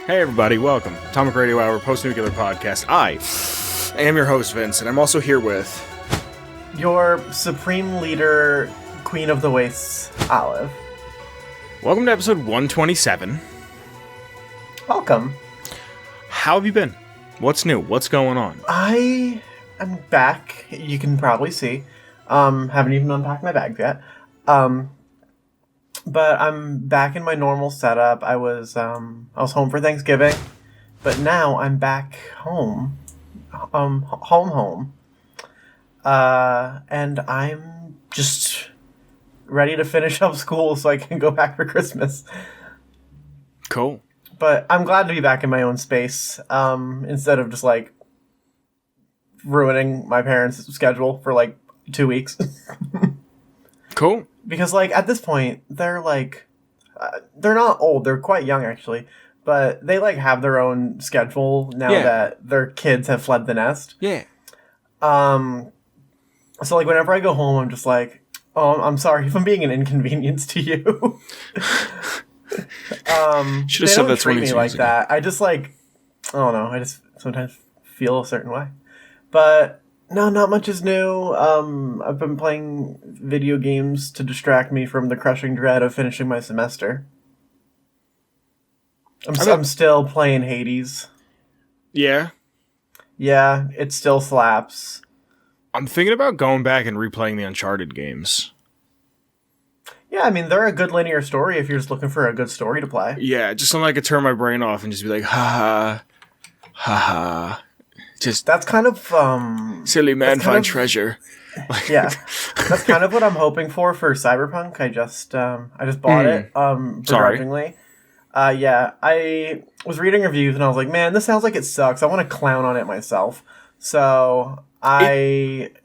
Hey everybody, welcome. Atomic Radio Hour, post-nuclear podcast. I am your host, Vince, and I'm also here with... your supreme leader, Queen of the Wastes, Olive. Welcome to episode 127. Welcome. How have you been? What's new? What's going on? I am back, you can probably see. Haven't even unpacked my bags yet. But I'm back in my normal setup. I was home for Thanksgiving, but now I'm back home. Home. And I'm just ready to finish up school so I can go back for Christmas. Cool. But I'm glad to be back in my own space, instead of just, ruining my parents' schedule for, 2 weeks. Cool. Because, at this point, they're, they're not old. They're quite young, actually. But they, have their own schedule now that their kids have fled the nest. Yeah. So, whenever I go home, I'm just like, oh, I'm sorry if I'm being an inconvenience to you. Should have said that 20 me like that. I just, I don't know. I just sometimes feel a certain way. But... no, not much is new. I've been playing video games to distract me from the crushing dread of finishing my semester. I'm still playing Hades. Yeah? Yeah, it still slaps. I'm thinking about going back and replaying the Uncharted games. Yeah, I mean, they're a good linear story if you're just looking for a good story to play. Yeah, just something I could turn my brain off and just be like, ha ha. Just that's kind of silly man find treasure. Yeah, that's kind of what I'm hoping for Cyberpunk. I just bought it begrudgingly. Yeah, I was reading reviews and I was like, man, this sounds like it sucks. I want to clown on it myself. So it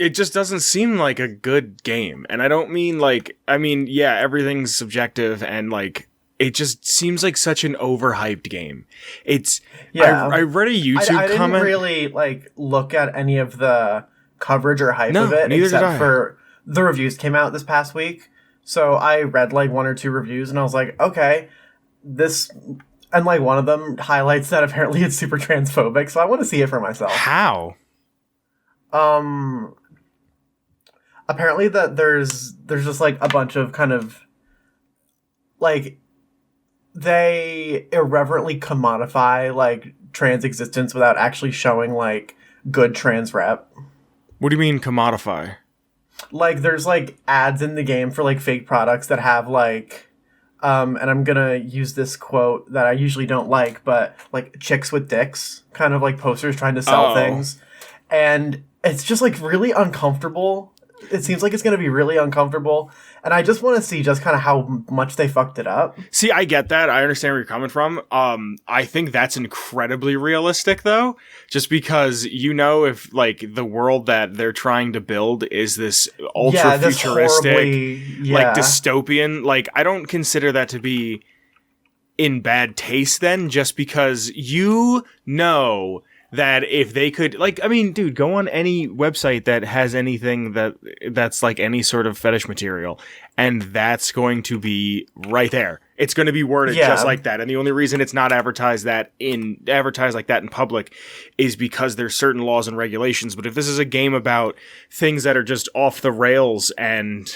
just doesn't seem like a good game, and I don't mean yeah, everything's subjective and it just seems like such an overhyped game. It's I read a YouTube I comment. didn't really look at any of the coverage or hype of it, except for the reviews came out this past week. So I read one or two reviews and I was like, okay, this, and one of them highlights that apparently it's super transphobic. So I want to see it for myself. How? Apparently that there's just a bunch of kind of they irreverently commodify trans existence without actually showing good trans rep. What do you mean commodify? There's ads in the game for fake products that have and I'm gonna use this quote that I usually don't but chicks with dicks, kind of posters trying to sell things, and it's just really uncomfortable. It seems like it's going to be really uncomfortable. And I just want to see just kind of how much they fucked it up. See, I get that. I understand where you're coming from. I think that's incredibly realistic, though. Just because, if, the world that they're trying to build is this ultra-futuristic, dystopian, I don't consider that to be in bad taste, then, just because that if they could, dude, go on any website that has anything that's any sort of fetish material, and that's going to be right there. It's going to be worded just like that. And the only reason it's not advertised like that in public is because there's certain laws and regulations. But if this is a game about things that are just off the rails and,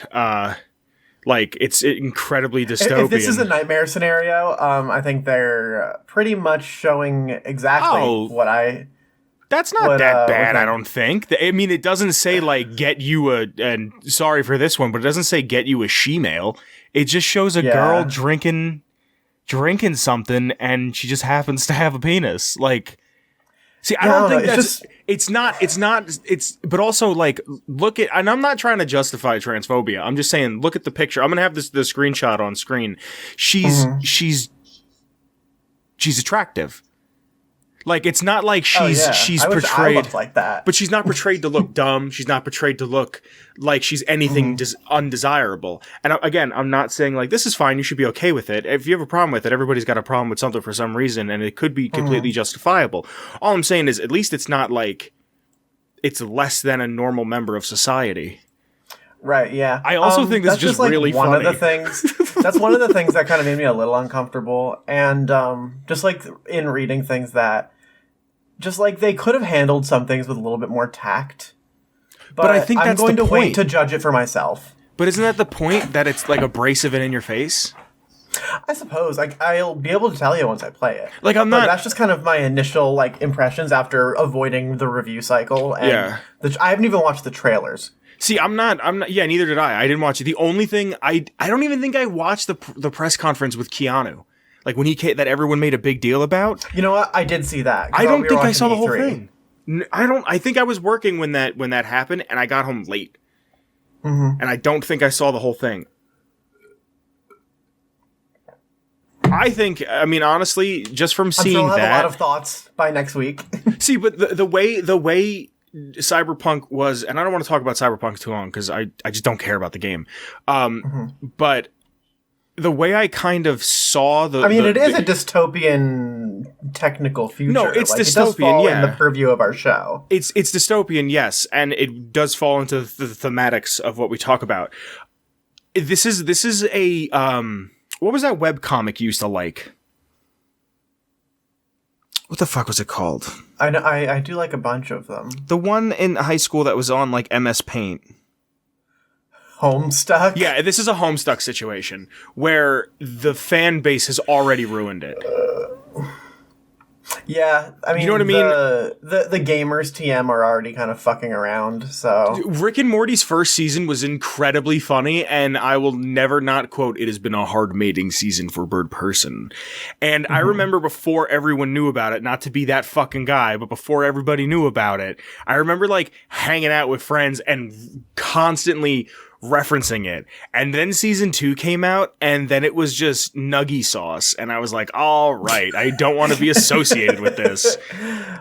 it's incredibly dystopian. If this is a nightmare scenario, I think they're pretty much showing exactly what I... That's not that bad, I don't think. I mean, it doesn't say, get you and sorry for this one, but it doesn't say get you a she-male. It just shows a girl drinking something, and she just happens to have a penis. See, I don't think that's... But also, look at... And I'm not trying to justify transphobia. I'm just saying, look at the picture. I'm going to have the screenshot on screen. She's attractive. It's not like she's portrayed like that. But she's not portrayed to look dumb. She's not portrayed to look like she's anything undesirable. And again, I'm not saying this is fine. You should be okay with it. If you have a problem with it, everybody's got a problem with something for some reason, and it could be completely justifiable. All I'm saying is, at least it's not it's less than a normal member of society. Right, yeah. I also think this is just really one funny. of the things That's one of the things that kind of made me a little uncomfortable. And just like in reading things that, just like they could have handled some things with a little bit more tact. But I think I'm going to wait to judge it for myself. But isn't that the point, that it's like abrasive and in your face? I suppose. Like, I'll be able to tell you once I play it. Like, I'm not... But that's just kind of my initial, like, impressions after avoiding the review cycle. And I haven't even watched the trailers. See, I'm not, yeah, neither did I. I didn't watch it. The only thing, I don't even think I watched the press conference with Keanu. Like, when he came, that everyone made a big deal about. You know what? I did see that. I don't think I saw the whole thing. I think I was working when that happened, and I got home late. Mm-hmm. And I don't think I saw the whole thing. I think, I mean, honestly, just from seeing I'll have that, a lot of thoughts by next week. See, but the way Cyberpunk was, and I don't want to talk about Cyberpunk too long because I just don't care about the game. But the way I kind of saw it is a dystopian technical future. No, it's dystopian. It does fall in the purview of our show. It's dystopian, yes, and it does fall into the thematics of what we talk about. This is a what was that webcomic you used to like? What the fuck was it called? I know, I do like a bunch of them. The one in high school that was on like MS Paint. Homestuck? Yeah, this is a Homestuck situation where the fan base has already ruined it. Yeah, I mean, you know what I mean? The gamers TM are already kind of fucking around, so... Rick and Morty's first season was incredibly funny, and I will never not quote, "It has been a hard mating season for Bird Person." And I remember before everyone knew about it, not to be that fucking guy, but before everybody knew about it, I remember like hanging out with friends and constantly referencing it. And then season 2 came out, and then it was just nuggy sauce, and I was like, all right, I don't want to be associated with this.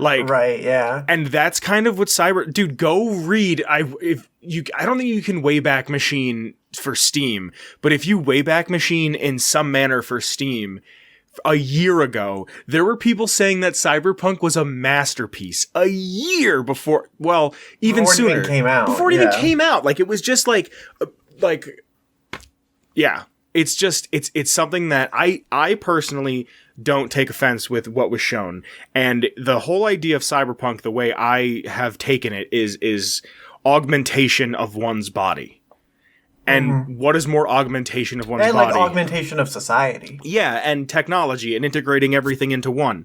Like, right, yeah. And that's kind of what dude, go read. I don't think you can Wayback Machine for Steam, but if you Wayback Machine in some manner for Steam, a year ago, there were people saying that Cyberpunk was a masterpiece. A year before, well, even sooner. Before it even came out. Before it even came out. Like, it was just like, yeah. It's just, it's something that I personally don't take offense with what was shown. And the whole idea of Cyberpunk, the way I have taken it, is augmentation of one's body. And what is more augmentation of one's body? And like augmentation of society. Yeah, and technology and integrating everything into one.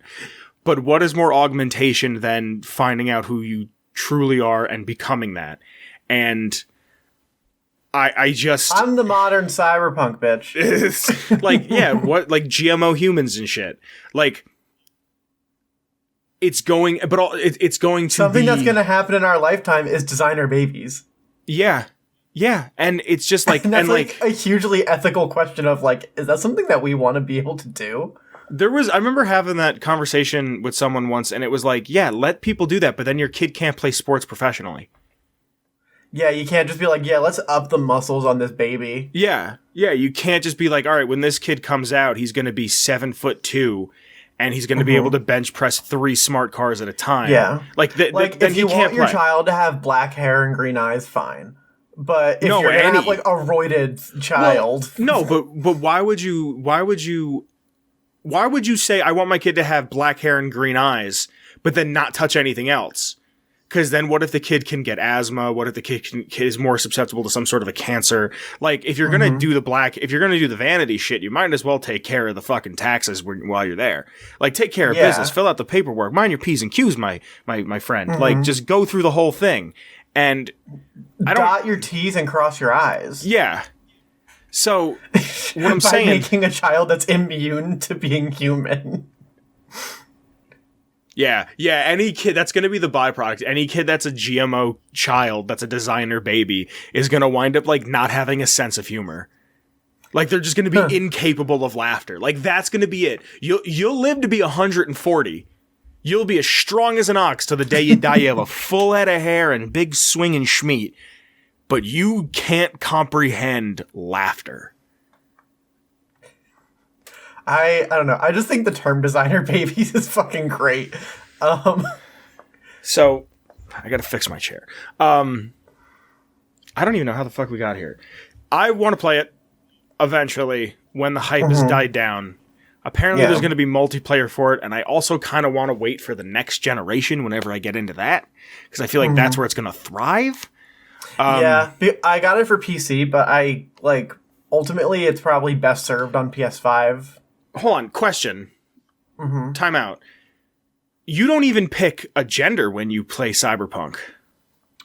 But what is more augmentation than finding out who you truly are and becoming that? And I'm the modern cyberpunk, bitch. Like, yeah, what, like GMO humans and shit. Like, it's going to something that's going to happen in our lifetime is designer babies. Yeah. Yeah, and it's just like... and that's like a hugely ethical question of like, is that something that we want to be able to do? I remember having that conversation with someone once, and it was like, yeah, let people do that, but then your kid can't play sports professionally. Yeah, you can't just be like, yeah, let's up the muscles on this baby. Yeah, you can't just be like, all right, when this kid comes out, he's going to be 7'2", and he's going to be able to bench press 3 smart cars at a time. Yeah. Like, then if you want your child to have black hair and green eyes, fine. But if you're gonna have like a roided child, no. But why would you say I want my kid to have black hair and green eyes, but then not touch anything else? Because then what if the kid can get asthma? What if the kid is more susceptible to some sort of a cancer? Like, if you're gonna do if you're gonna do the vanity shit, you might as well take care of the fucking taxes while you're there. Like, take care of business, fill out the paperwork, mind your P's and Q's, my friend. Like, just go through the whole thing. And dot your T's and cross your I's. Yeah. So, what I'm saying... By making a child that's immune to being human. Yeah, any kid, that's going to be the byproduct. Any kid that's a GMO child, that's a designer baby, is going to wind up, like, not having a sense of humor. Like, they're just going to be incapable of laughter. Like, that's going to be it. You'll live to be 140. You'll be as strong as an ox till the day you die. You have a full head of hair and big swinging schmeat. But you can't comprehend laughter. I don't know. I just think the term designer babies is fucking great. So, I gotta fix my chair. I don't even know how the fuck we got here. I want to play it eventually. when the hype has died down. Apparently there's going to be multiplayer for it, and I also kind of want to wait for the next generation whenever I get into that, because I feel like that's where it's going to thrive. I got it for PC, but ultimately it's probably best served on PS5. Hold on, question. Time out. You don't even pick a gender when you play Cyberpunk.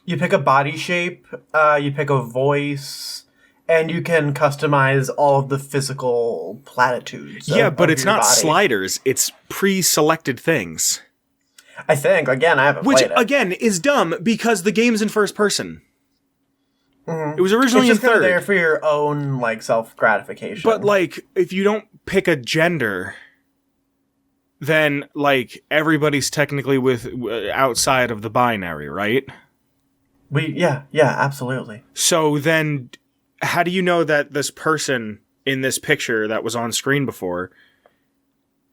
You pick a body shape, you pick a voice, and you can customize all of the physical platitudes. But it's not body. Sliders. It's pre-selected things. I think. Again, I haven't played it. Which, again, is dumb because the game's in first person. It was originally it's just in third. There for your own self-gratification. But if you don't pick a gender, then everybody's technically outside of the binary, right? Yeah, absolutely. So then, how do you know that this person in this picture that was on screen before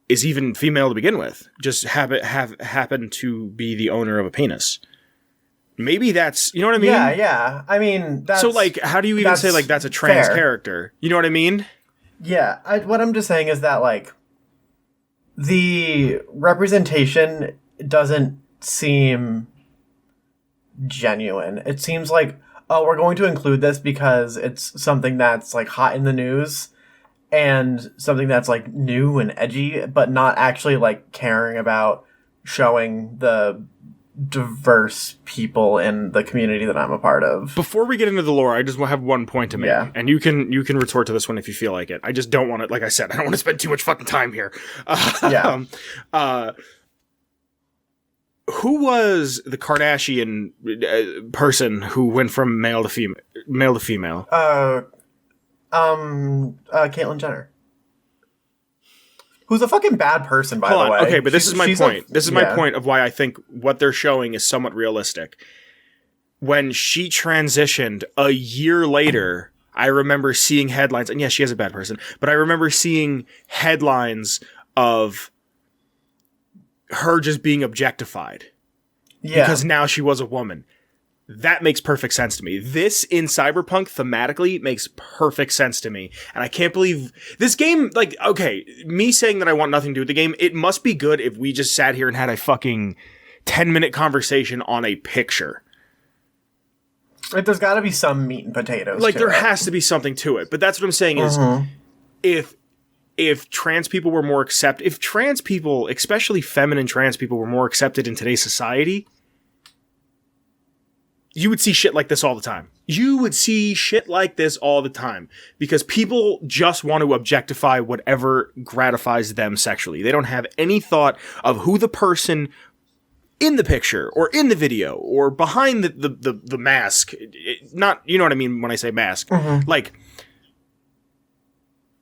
is even female to begin with? Just happen to be the owner of a penis. Maybe that's, you know what I mean? Yeah. I mean, that's... So, how do you even say, that's a trans character? You know what I mean? Yeah. What I'm just saying is that, the representation doesn't seem genuine. It seems like, oh, we're going to include this because it's something that's, hot in the news and something that's, new and edgy, but not actually, caring about showing the diverse people in the community that I'm a part of. Before we get into the lore, I just have one point to make, and you can retort to this one if you feel like it. I just don't want to, like I said, I don't want to spend too much fucking time here. Who was the Kardashian person who went from male to female? Caitlyn Jenner. Who's a fucking bad person, by the way. Okay, but this is my point. This is my point of why I think what they're showing is somewhat realistic. When she transitioned a year later, I remember seeing headlines, and yes, she is a bad person, but I remember seeing headlines of her just being objectified. Yeah. Because now she was a woman. That makes perfect sense to me. This in Cyberpunk thematically makes perfect sense to me. And I can't believe this game, okay, me saying that I want nothing to do with the game, it must be good if we just sat here and had a fucking 10-minute conversation on a picture. There's got to be some meat and potatoes. There has to be something to it. But that's what I'm saying is if trans people were more if trans people, especially feminine trans people, were more accepted in today's society, you would see shit like this all the time. You would see shit like this all the time because people just want to objectify whatever gratifies them sexually. They don't have any thought of who the person in the picture or in the video or behind the mask. Not, you know what I mean when I say mask.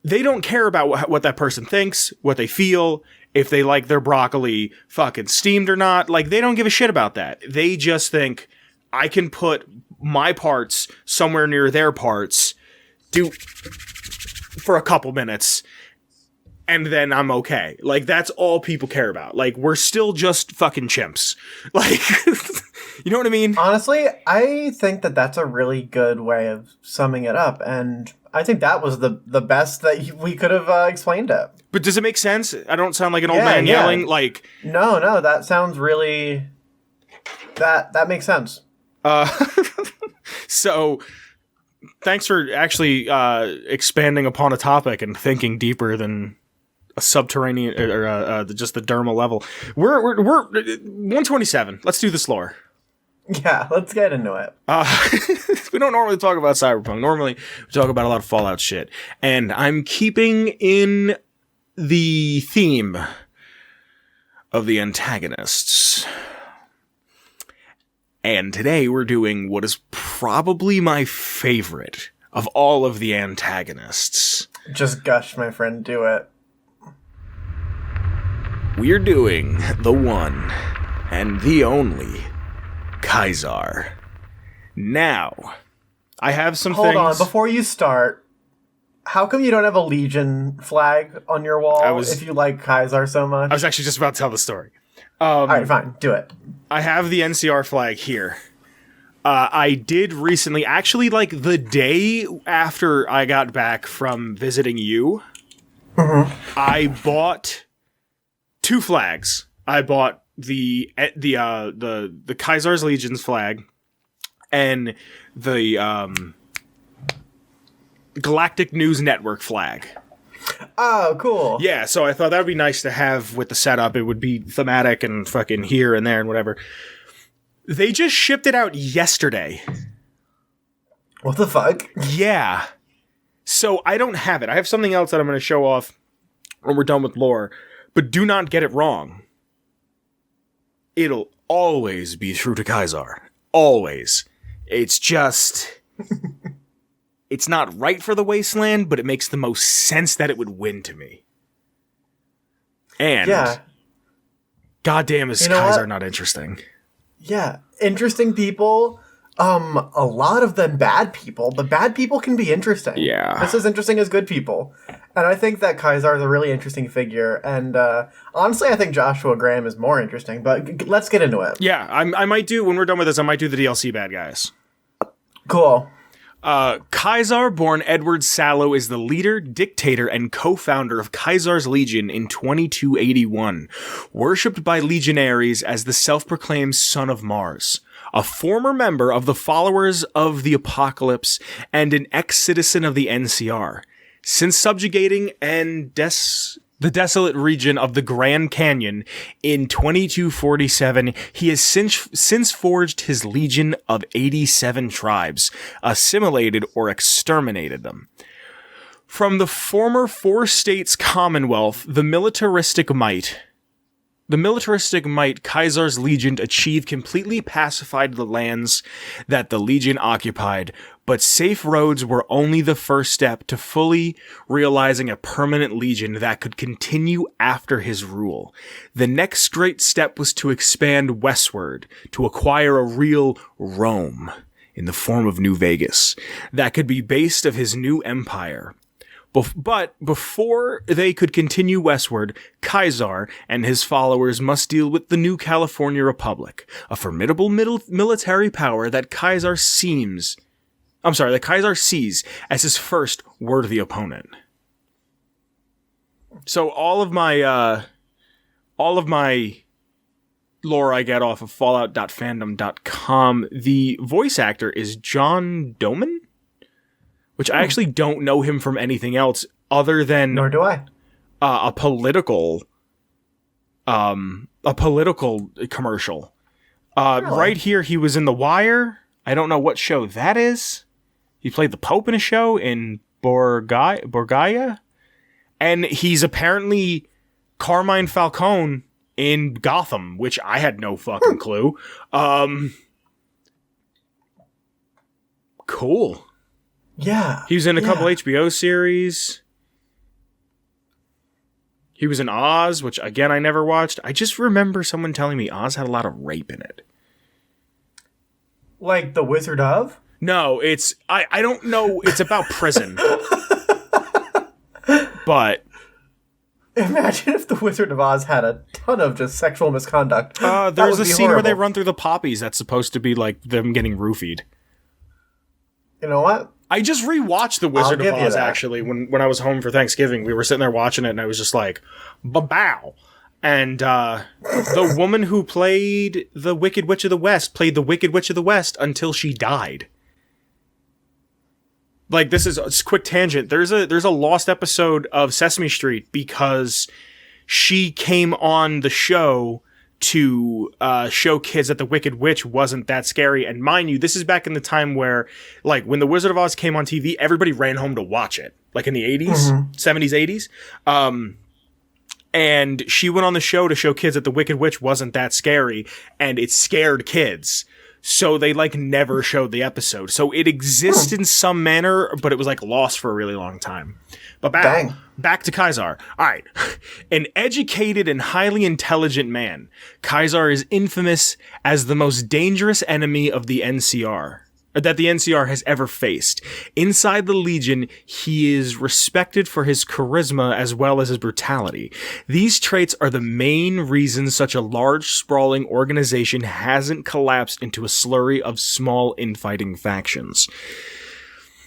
They don't care about what that person thinks, what they feel, if they like their broccoli fucking steamed or not. They don't give a shit about that. They just think, I can put my parts somewhere near their parts, for a couple minutes, and then I'm okay. That's all people care about. We're still just fucking chimps. You know what I mean? Honestly, I think that that's a really good way of summing it up, and I think that was the best that we could have explained it. But does it make sense? I don't sound like an old man yelling? No, that sounds really... That makes sense. So thanks for actually expanding upon a topic and thinking deeper than a subterranean or just the dermal level. We're 127. Let's do this lore. Yeah, let's get into it. We don't normally talk about Cyberpunk. Normally we talk about a lot of Fallout shit. And I'm keeping in the theme of the antagonists. And today we're doing what is probably my favorite of all of the antagonists. Just gush, my friend, do it. We're doing the one and the only Kaiser. Now, I have some things... Hold on, before you start, how come you don't have a Legion flag on your wall if you like Kaiser so much? I was actually just about to tell the story. Alright, fine. Do it. I have the NCR flag here. I did recently, actually, like the day after I got back from visiting you, I bought 2 flags. I bought the Kaiser's Legion's flag and the Galactic News Network flag. Oh, cool. Yeah, so I thought that would be nice to have with the setup. It would be thematic and fucking here and there and whatever. They just shipped it out yesterday. What the fuck? Yeah. So I don't have it. I have something else that I'm going to show off when we're done with lore. But do not get it wrong. It'll always be true to Kaiser. Always. It's just... it's not right for the Wasteland, but it makes the most sense that it would win to me. And... yeah. Goddamn is Kaiser not interesting. Yeah. Interesting people. A lot of them bad people, but bad people can be interesting. Yeah. Just as interesting as good people. And I think that Kaiser is a really interesting figure. And honestly, I think Joshua Graham is more interesting, but let's get into it. Yeah, I might do, when we're done with this, I might do the DLC bad guys. Cool. Kaiser, born Edward Sallow, is the leader, dictator, and co-founder of Kaiser's Legion in 2281, worshipped by legionaries as the self-proclaimed son of Mars. A former member of the Followers of the Apocalypse and an ex-citizen of the NCR. Since subjugating the desolate region of the Grand Canyon in 2247, he has since forged his legion of 87 tribes, assimilated or exterminated them. From the former 4-states Commonwealth, the militaristic might Kaiser's Legion achieved completely pacified the lands that the Legion occupied, but safe roads were only the first step to fully realizing a permanent Legion that could continue after his rule. The next great step was to expand westward, to acquire a real Rome, in the form of New Vegas, that could be based of his new empire. But before they could continue westward, Kaiser and his followers must deal with the new California Republic, a formidable military power that Kaiser sees as his first worthy opponent. So all of my lore I get off of fallout.fandom.com. The voice actor is John Doman, which I actually don't know him from anything else other than... nor do I. A political commercial. Really? Right here, he was in The Wire. I don't know what show that is. He played the Pope in a show in Borgaya. And he's apparently Carmine Falcone in Gotham, which I had no fucking clue. Cool. Yeah. He was in a couple HBO series. He was in Oz, which, again, I never watched. I just remember someone telling me Oz had a lot of rape in it. Like The Wizard of? No, it's... I don't know. It's about prison. But... imagine if The Wizard of Oz had a ton of just sexual misconduct. There's a scene where they run through the poppies that's supposed to be like them getting roofied. You know what? I just rewatched The Wizard of Oz, actually, when I was home for Thanksgiving. We were sitting there watching it, and I was just like, ba-bow. And the woman who played the Wicked Witch of the West played the Wicked Witch of the West until she died. Like, this is a quick tangent. There's a lost episode of Sesame Street because she came on the show to show kids that the Wicked Witch wasn't that scary. And mind you, this is back in the time where, like, when The Wizard of Oz came on TV, everybody ran home to watch it. Like in the 80s, 70s, 80s. And she went on the show to show kids that the Wicked Witch wasn't that scary, and it scared kids. So they, like, never showed the episode. So it exists in some manner, but it was, like, lost for a really long time. But back to Kaiser. All right. An educated and highly intelligent man, Kaiser is infamous as the most dangerous enemy of the NCR. that the NCR has ever faced. Inside the Legion, he is respected for his charisma as well as his brutality. These traits are the main reason such a large, sprawling organization hasn't collapsed into a slurry of small infighting factions.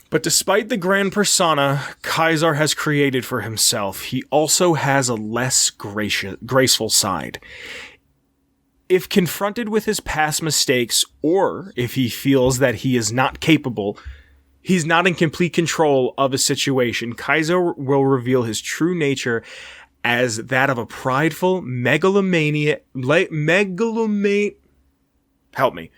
But despite the grand persona Caesar has created for himself, he also has a less graceful side. If confronted with his past mistakes, or if he feels that he is not capable, he's not in complete control of a situation, Kaiser will reveal his true nature as that of a prideful help me.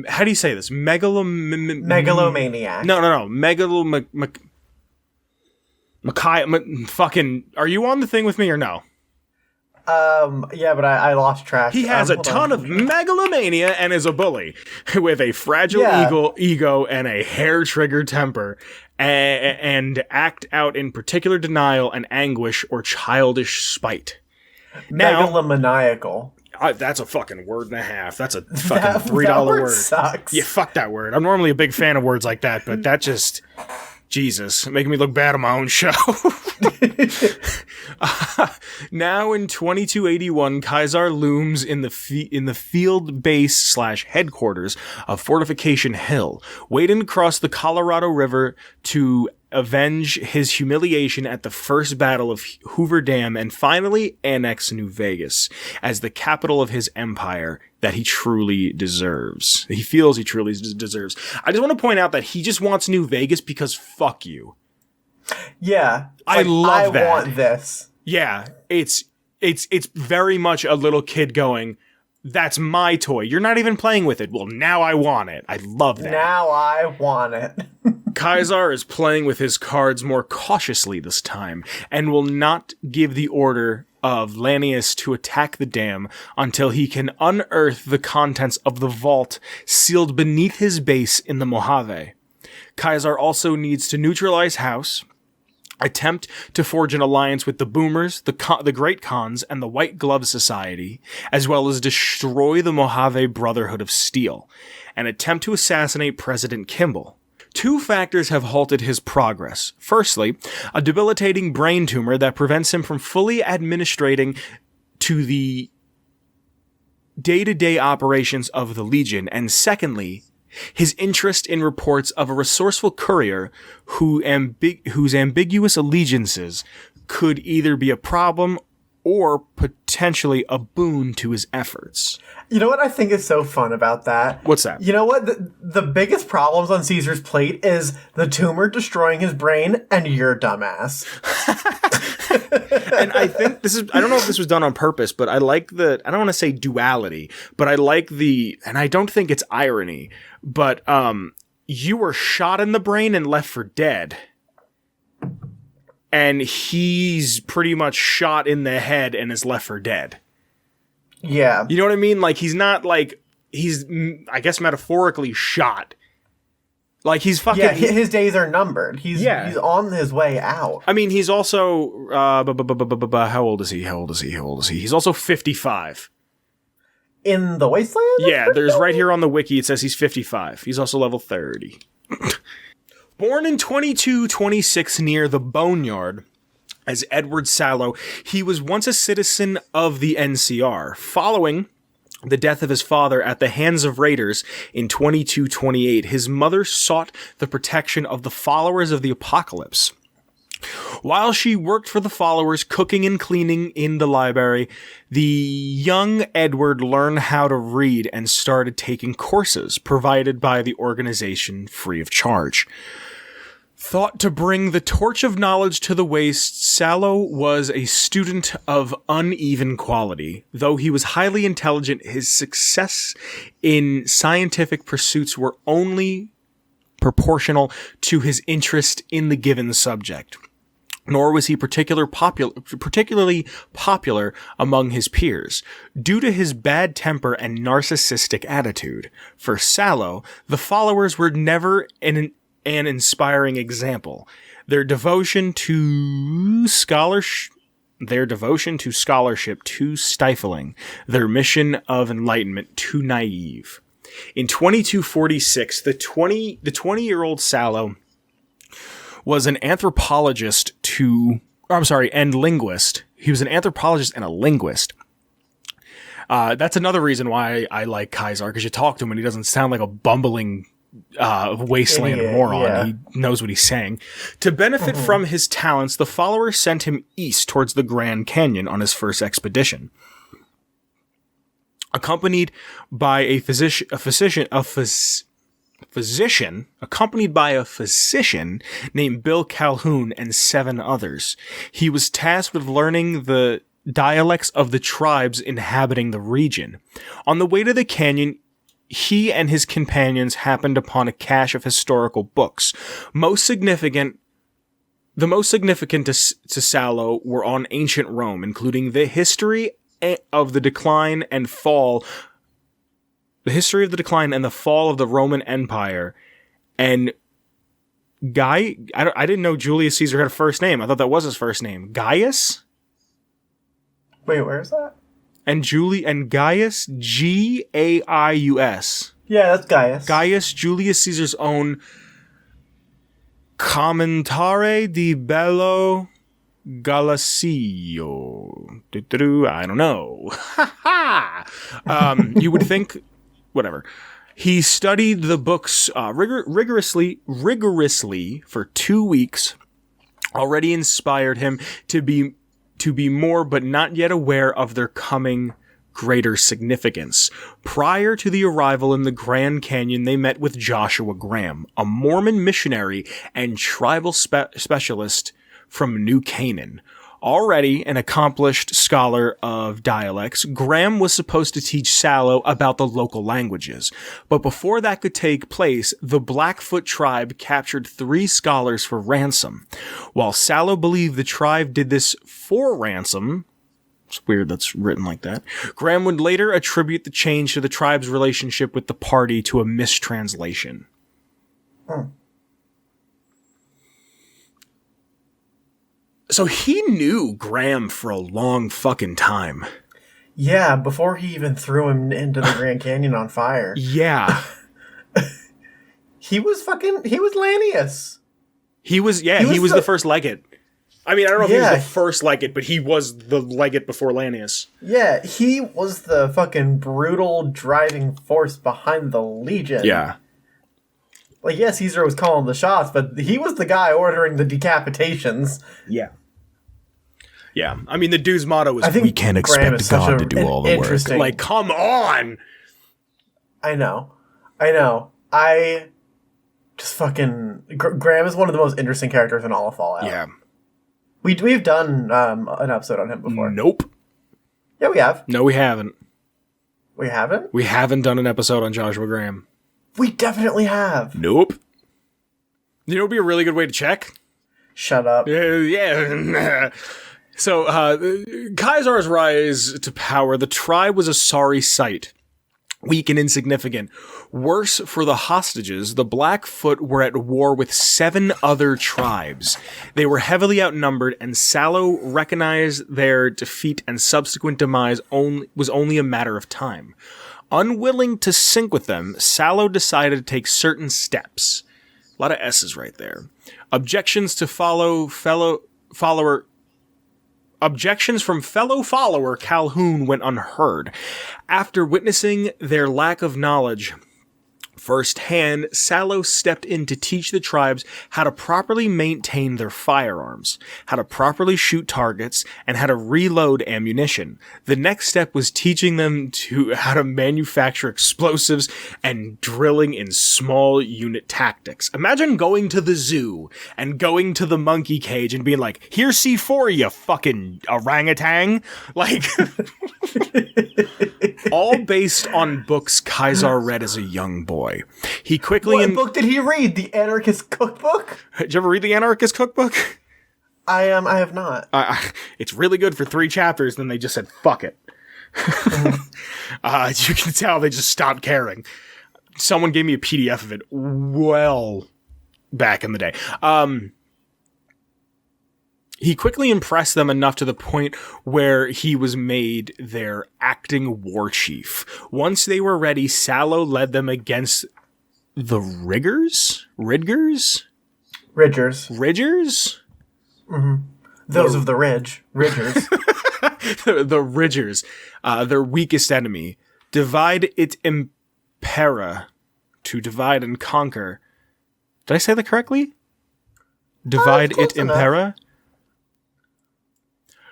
How do you say this? Megalomaniac. No. Fucking, are you on the thing with me or no? Yeah, but I lost track. He has a ton of megalomania and is a bully with a fragile ego and a hair-trigger temper and act out in particular denial and anguish or childish spite. Megalomaniacal. That's a fucking word and a half. That's a fucking $3 word. Sucks. Yeah, fuck that word. I'm normally a big fan of words like that, but that just... Jesus, making me look bad on my own show. Now in 2281, Caesar looms in the field base / headquarters of Fortification Hill, waiting to cross the Colorado River to avenge his humiliation at the first battle of Hoover Dam and finally annex New Vegas as the capital of his empire that he truly deserves. He feels he truly deserves. I just want to point out that he just wants New Vegas because fuck you. Yeah. I love that. I want this. Yeah. It's very much a little kid going, that's my toy. You're not even playing with it. Well, now I want it. I love that. Now I want it. Caesar is playing with his cards more cautiously this time and will not give the order of Lanius to attack the dam until he can unearth the contents of the vault sealed beneath his base in the Mojave. Caesar also needs to neutralize House, attempt to forge an alliance with the Boomers, the Great Khans, and the White Glove Society, as well as destroy the Mojave Brotherhood of Steel, and attempt to assassinate President Kimball. Two factors have halted his progress. Firstly, a debilitating brain tumor that prevents him from fully administrating to the day-to-day operations of the Legion, and secondly, his interest in reports of a resourceful courier whose ambiguous allegiances could either be a problem or potentially a boon to his efforts. You know what I think is so fun about that? What's that? You know what? The biggest problems on Caesar's plate is the tumor destroying his brain and your dumbass. And I think I don't know if this was done on purpose, but I like I don't want to say duality, but I like and I don't think it's irony, but you were shot in the brain and left for dead. And he's pretty much shot in the head and is left for dead. Yeah. You know what I mean? Like, he's not like, he's, I guess, metaphorically shot. Like, he's fucking... Yeah, his days are numbered. He's on his way out. I mean, he's also, how old is he? He's also 55. In the Wasteland? Yeah, there's right here on the wiki, it says he's 55. He's also level 30. Born in 2226 near the Boneyard as Edward Sallow, he was once a citizen of the NCR. Following the death of his father at the hands of raiders in 2228, his mother sought the protection of the followers of the apocalypse. While she worked for the followers, cooking and cleaning in the library, the young Edward learned how to read and started taking courses provided by the organization free of charge. Thought to bring the torch of knowledge to the waste, Sallow was a student of uneven quality. Though he was highly intelligent, his success in scientific pursuits were only proportional to his interest in the given subject. Nor was he particularly popular among his peers, due to his bad temper and narcissistic attitude. For Sallow, the followers were never an inspiring example. Their devotion to scholarship their devotion to scholarship too stifling, their mission of enlightenment too naive. In 2246, the 20-year-old Sallow was an anthropologist and linguist. He was an anthropologist and a linguist. That's another reason why I like Kaisar, because you talk to him and he doesn't sound like a bumbling wasteland moron. Yeah. He knows what he's saying. To benefit from his talents, the followers sent him east towards the Grand Canyon on his first expedition. Accompanied by a physician named Bill Calhoun and 7 others. He was tasked with learning the dialects of the tribes inhabiting the region. On the way to the canyon, he and his companions happened upon a cache of historical books. The most significant to Sallow were on ancient Rome, including the history of the decline and the fall of the Roman Empire. And I didn't know Julius Caesar had a first name. I thought that was his first name. Gaius? Wait, where is that? And Gaius, Gaius. Yeah, that's Gaius. Gaius, Julius Caesar's own Commentare di Bello Gallicio. I don't know. You would think, whatever. He studied the books rigorously for 2 weeks. Already inspired him to be more but not yet aware of their coming greater significance. Prior to the arrival in the Grand Canyon, they met with Joshua Graham, a Mormon missionary and tribal specialist from New Canaan. Already an accomplished scholar of dialects, Graham was supposed to teach Sallow about the local languages. But before that could take place, the Blackfoot tribe captured 3 scholars for ransom. While Sallow believed the tribe did this for ransom, it's weird that's written like that, Graham would later attribute the change to the tribe's relationship with the party to a mistranslation. So he knew Graham for a long fucking time. Yeah, before he even threw him into the Grand Canyon on fire. Yeah. He was Lannius. He was the first legate. I mean, I don't know if he was the first legate, but he was the legate before Lannius. Yeah, he was the fucking brutal driving force behind the Legion. Yeah. Like, yes, Caesar was calling the shots, but he was the guy ordering the decapitations. Yeah. Yeah. I mean, the dude's motto is, we can't expect God to do all the work. Like, come on! I know. I just fucking... Graham is one of the most interesting characters in all of Fallout. Yeah. We've done an episode on him before. Nope. Yeah, we have. No, we haven't. We haven't? We haven't done an episode on Joshua Graham. We definitely have. Nope. You know what would be a really good way to check? Shut up. Yeah. So, Kaisar's rise to power, the tribe was a sorry sight. Weak and insignificant. Worse for the hostages, the Blackfoot were at war with 7 other tribes. They were heavily outnumbered, and Sallow recognized their defeat and subsequent demise was only a matter of time. Unwilling to sink with them, Sallow decided to take certain steps. A lot of S's right there. Objections from fellow follower Calhoun went unheard. After witnessing their lack of knowledge firsthand, Sallow stepped in to teach the tribes how to properly maintain their firearms, how to properly shoot targets, and how to reload ammunition. The next step was teaching them how to manufacture explosives and drilling in small unit tactics. Imagine going to the zoo and going to the monkey cage and being like, "Here's C4, you fucking orangutan." Like, all based on books Kaisar read as a young boy. He quickly... What book did he read? The Anarchist Cookbook? Did you ever read the Anarchist Cookbook? I have not. It's really good for 3 chapters, then they just said, fuck it. You can tell they just stopped caring. Someone gave me a PDF of it well back in the day. He quickly impressed them enough to the point where he was made their acting war chief. Once they were ready, Sallow led them against the Ridgers? Ridgers. Mm-hmm. Those of the Ridge. Ridgers. The Ridgers. Their weakest enemy. Divide it impera. To divide and conquer. Did I say that correctly? Divide it impera?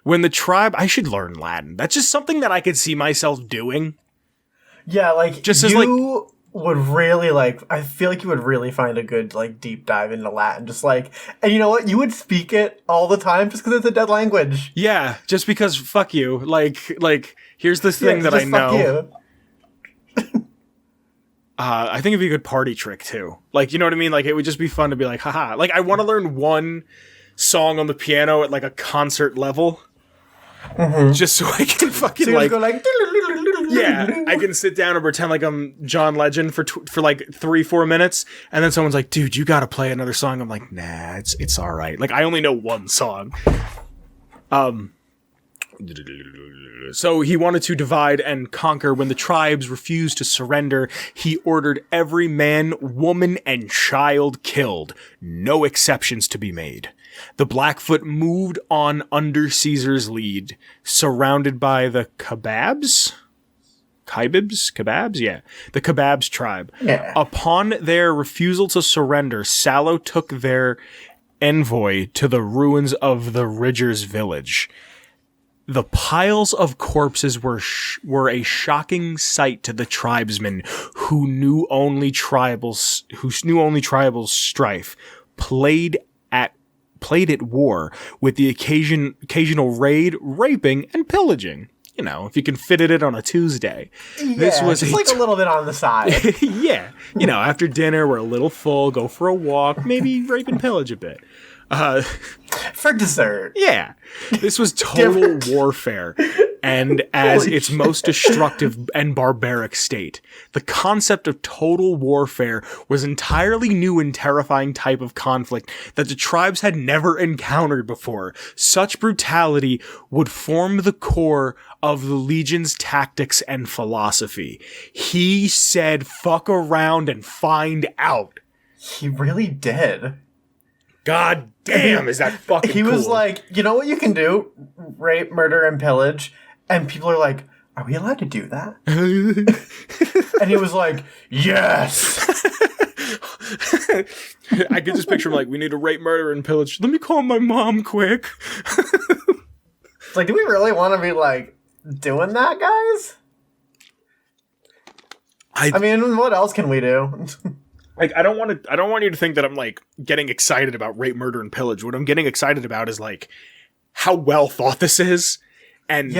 When the tribe... I should learn Latin. That's just something that I could see myself doing. Yeah, like, just as, like... would really, like... I feel like you would really find a good, like, deep dive into Latin. Just, like... And you know what? You would speak it all the time just because it's a dead language. Yeah, just because, fuck you. Like here's this thing that I know. I think it'd be a good party trick, too. Like, you know what I mean? Like, it would just be fun to be like, haha. Like, I want to learn one song on the piano at, like, a concert level. Mm-hmm. Just so I can fucking, so like... Go like... Yeah, I can sit down and pretend like I'm John Legend for like 3-4 minutes, and then someone's like, dude, you gotta play another song. I'm like, nah, it's alright. Like, I only know one song. So he wanted to divide and conquer. When the tribes refused to surrender, he ordered every man, woman, and child killed. No exceptions to be made. The Blackfoot moved on under Caesar's lead, surrounded by the Kebabs? Kebabs? Yeah. The Kebabs tribe. Yeah. Upon their refusal to surrender, Sallow took their envoy to the ruins of the Ridgers village. The piles of corpses were a shocking sight to the tribesmen who knew only tribal strife, played at war with the occasional raid, raping, and pillaging. You know, if you can fit it in on a Tuesday. Yeah, this was just like a little bit on the side. Yeah. You know, after dinner, we're a little full, go for a walk, maybe rape and pillage a bit. For dessert. Yeah. This was total warfare. And as its most destructive and barbaric state. The concept of total warfare was an entirely new and terrifying type of conflict that the tribes had never encountered before. Such brutality would form the core of the Legion's tactics and philosophy. He said, fuck around and find out. He really did. God damn, is that fucking He cool. was like, you know what you can do? Rape, murder, and pillage. And people are like, are we allowed to do that? And he was like, yes! I could just picture him like, we need to rape, murder, and pillage. Let me call my mom quick. It's like, do we really want to be like, doing that, guys? I mean, what else can we do? Like, I don't want you to think that I'm like getting excited about rape, murder, and pillage. What I'm getting excited about is like how well thought this is, and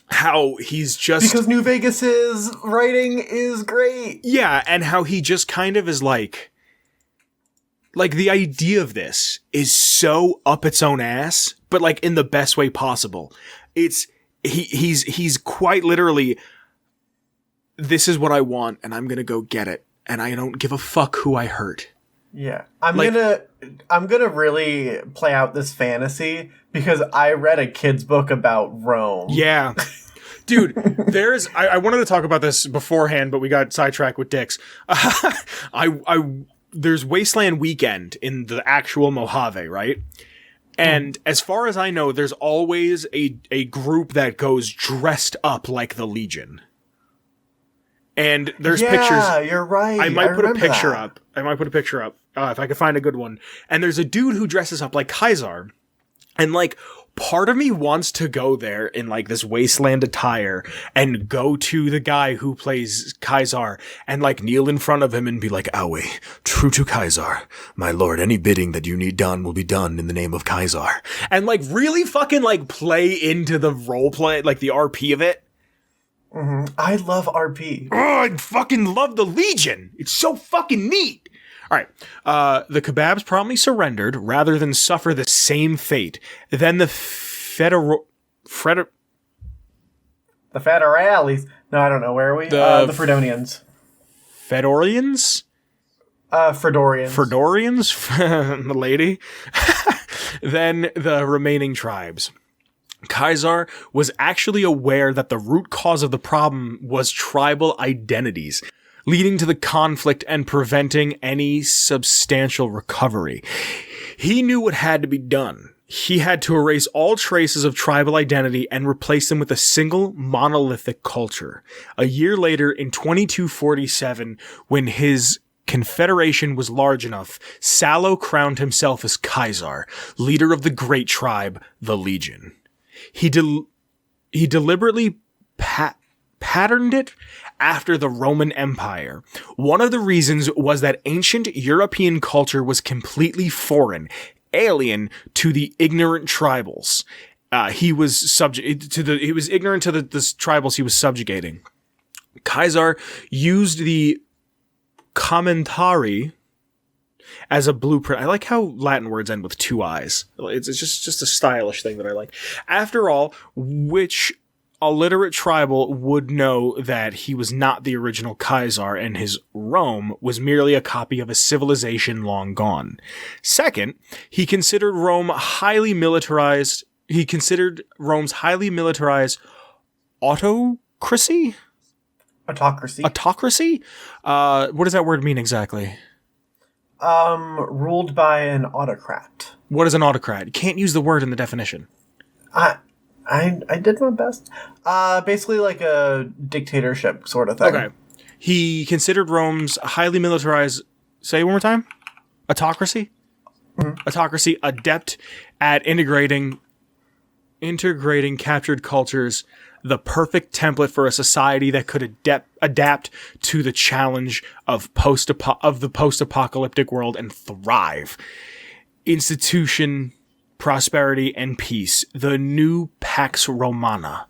how he's just because New Vegas's writing is great. Yeah, and how he just kind of is like the idea of this is so up its own ass, but like in the best way possible. It's he's quite literally, this is what I want, and I'm gonna go get it. And I don't give a fuck who I hurt. Yeah. I'm gonna really play out this fantasy because I read a kid's book about Rome. Yeah. Dude, I wanted to talk about this beforehand, but we got sidetracked with dicks. There's Wasteland Weekend in the actual Mojave, right? And as far as I know, there's always a group that goes dressed up like the Legion. And there's pictures. Yeah, you're right. I might put a picture up. If I could find a good one. And there's a dude who dresses up like Kaisar. And like, part of me wants to go there in like this wasteland attire and go to the guy who plays Kaisar and like kneel in front of him and be like, Awe, true to Kaisar, my lord, any bidding that you need done will be done in the name of Kaisar. And like really fucking like play into the role play, like the RP of it. Mm-hmm. I love RP. Oh, I fucking love the Legion. It's so fucking neat. All right. The Kebabs promptly surrendered rather than suffer the same fate. Then the Federales. No, I don't know. Where are we? The Fredonians. Fedorians? Fredorians. Fredorians? The lady? than the remaining tribes. Caesar was actually aware that the root cause of the problem was tribal identities, leading to the conflict and preventing any substantial recovery. He knew what had to be done. He had to erase all traces of tribal identity and replace them with a single monolithic culture. A year later, in 2247, when his confederation was large enough, Sallow crowned himself as Caesar, leader of the great tribe, the Legion. He deliberately patterned it after the Roman Empire. One of the reasons was that ancient European culture was completely foreign, alien to the ignorant tribals. He was ignorant to the tribals he was subjugating. Caesar used the commentary as a blueprint. I like how Latin words end with two I's. It's just a stylish thing that I like. After all, which illiterate tribal would know that he was not the original Caesar and his Rome was merely a copy of a civilization long gone. Second, he considered Rome's highly militarized autocracy? Autocracy? What does that word mean exactly? Ruled by an autocrat. What is an autocrat? You can't use the word in the definition. I did my best. Basically like a dictatorship sort of thing. Okay. He considered Rome's highly militarized, say it one more time? Autocracy? Mm-hmm. Autocracy, adept at integrating captured cultures, the perfect template for a society that could adapt to the challenge of the post-apocalyptic world and thrive. Institution, prosperity, and peace. The new Pax Romana.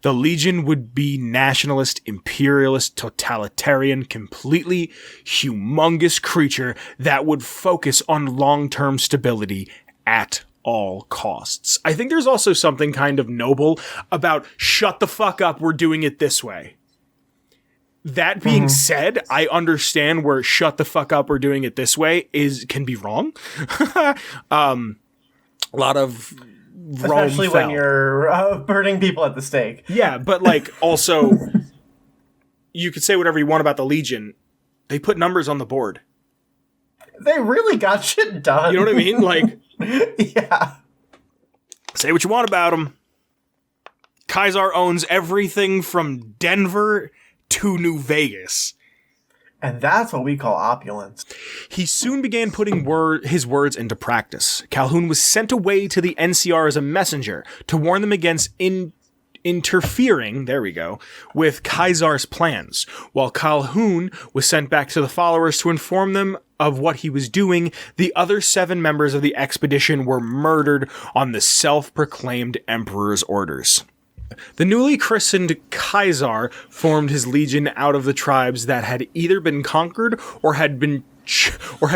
The Legion would be nationalist, imperialist, totalitarian, completely humongous creature that would focus on long-term stability at all costs. I think there's also something kind of noble about shut the fuck up, we're doing it this way. That being said, I understand where shut the fuck up, we're doing it this way can be wrong. A lot of Rome especially fell. when you're burning people at the stake. Yeah, but like also you could say whatever you want about the Legion. They put numbers on the board. They really got shit done. You know what I mean? Like, yeah. Say what you want about him. Caesar owns everything from Denver to New Vegas. And that's what we call opulence. He soon began putting his words into practice. Calhoun was sent away to the NCR as a messenger to warn them against interfering, with Caesar's plans, while Calhoun was sent back to the followers to inform them of what he was doing. The other 7 members of the expedition were murdered on the self-proclaimed emperor's orders. The newly christened Caesar formed his legion out of the tribes that had either been conquered or had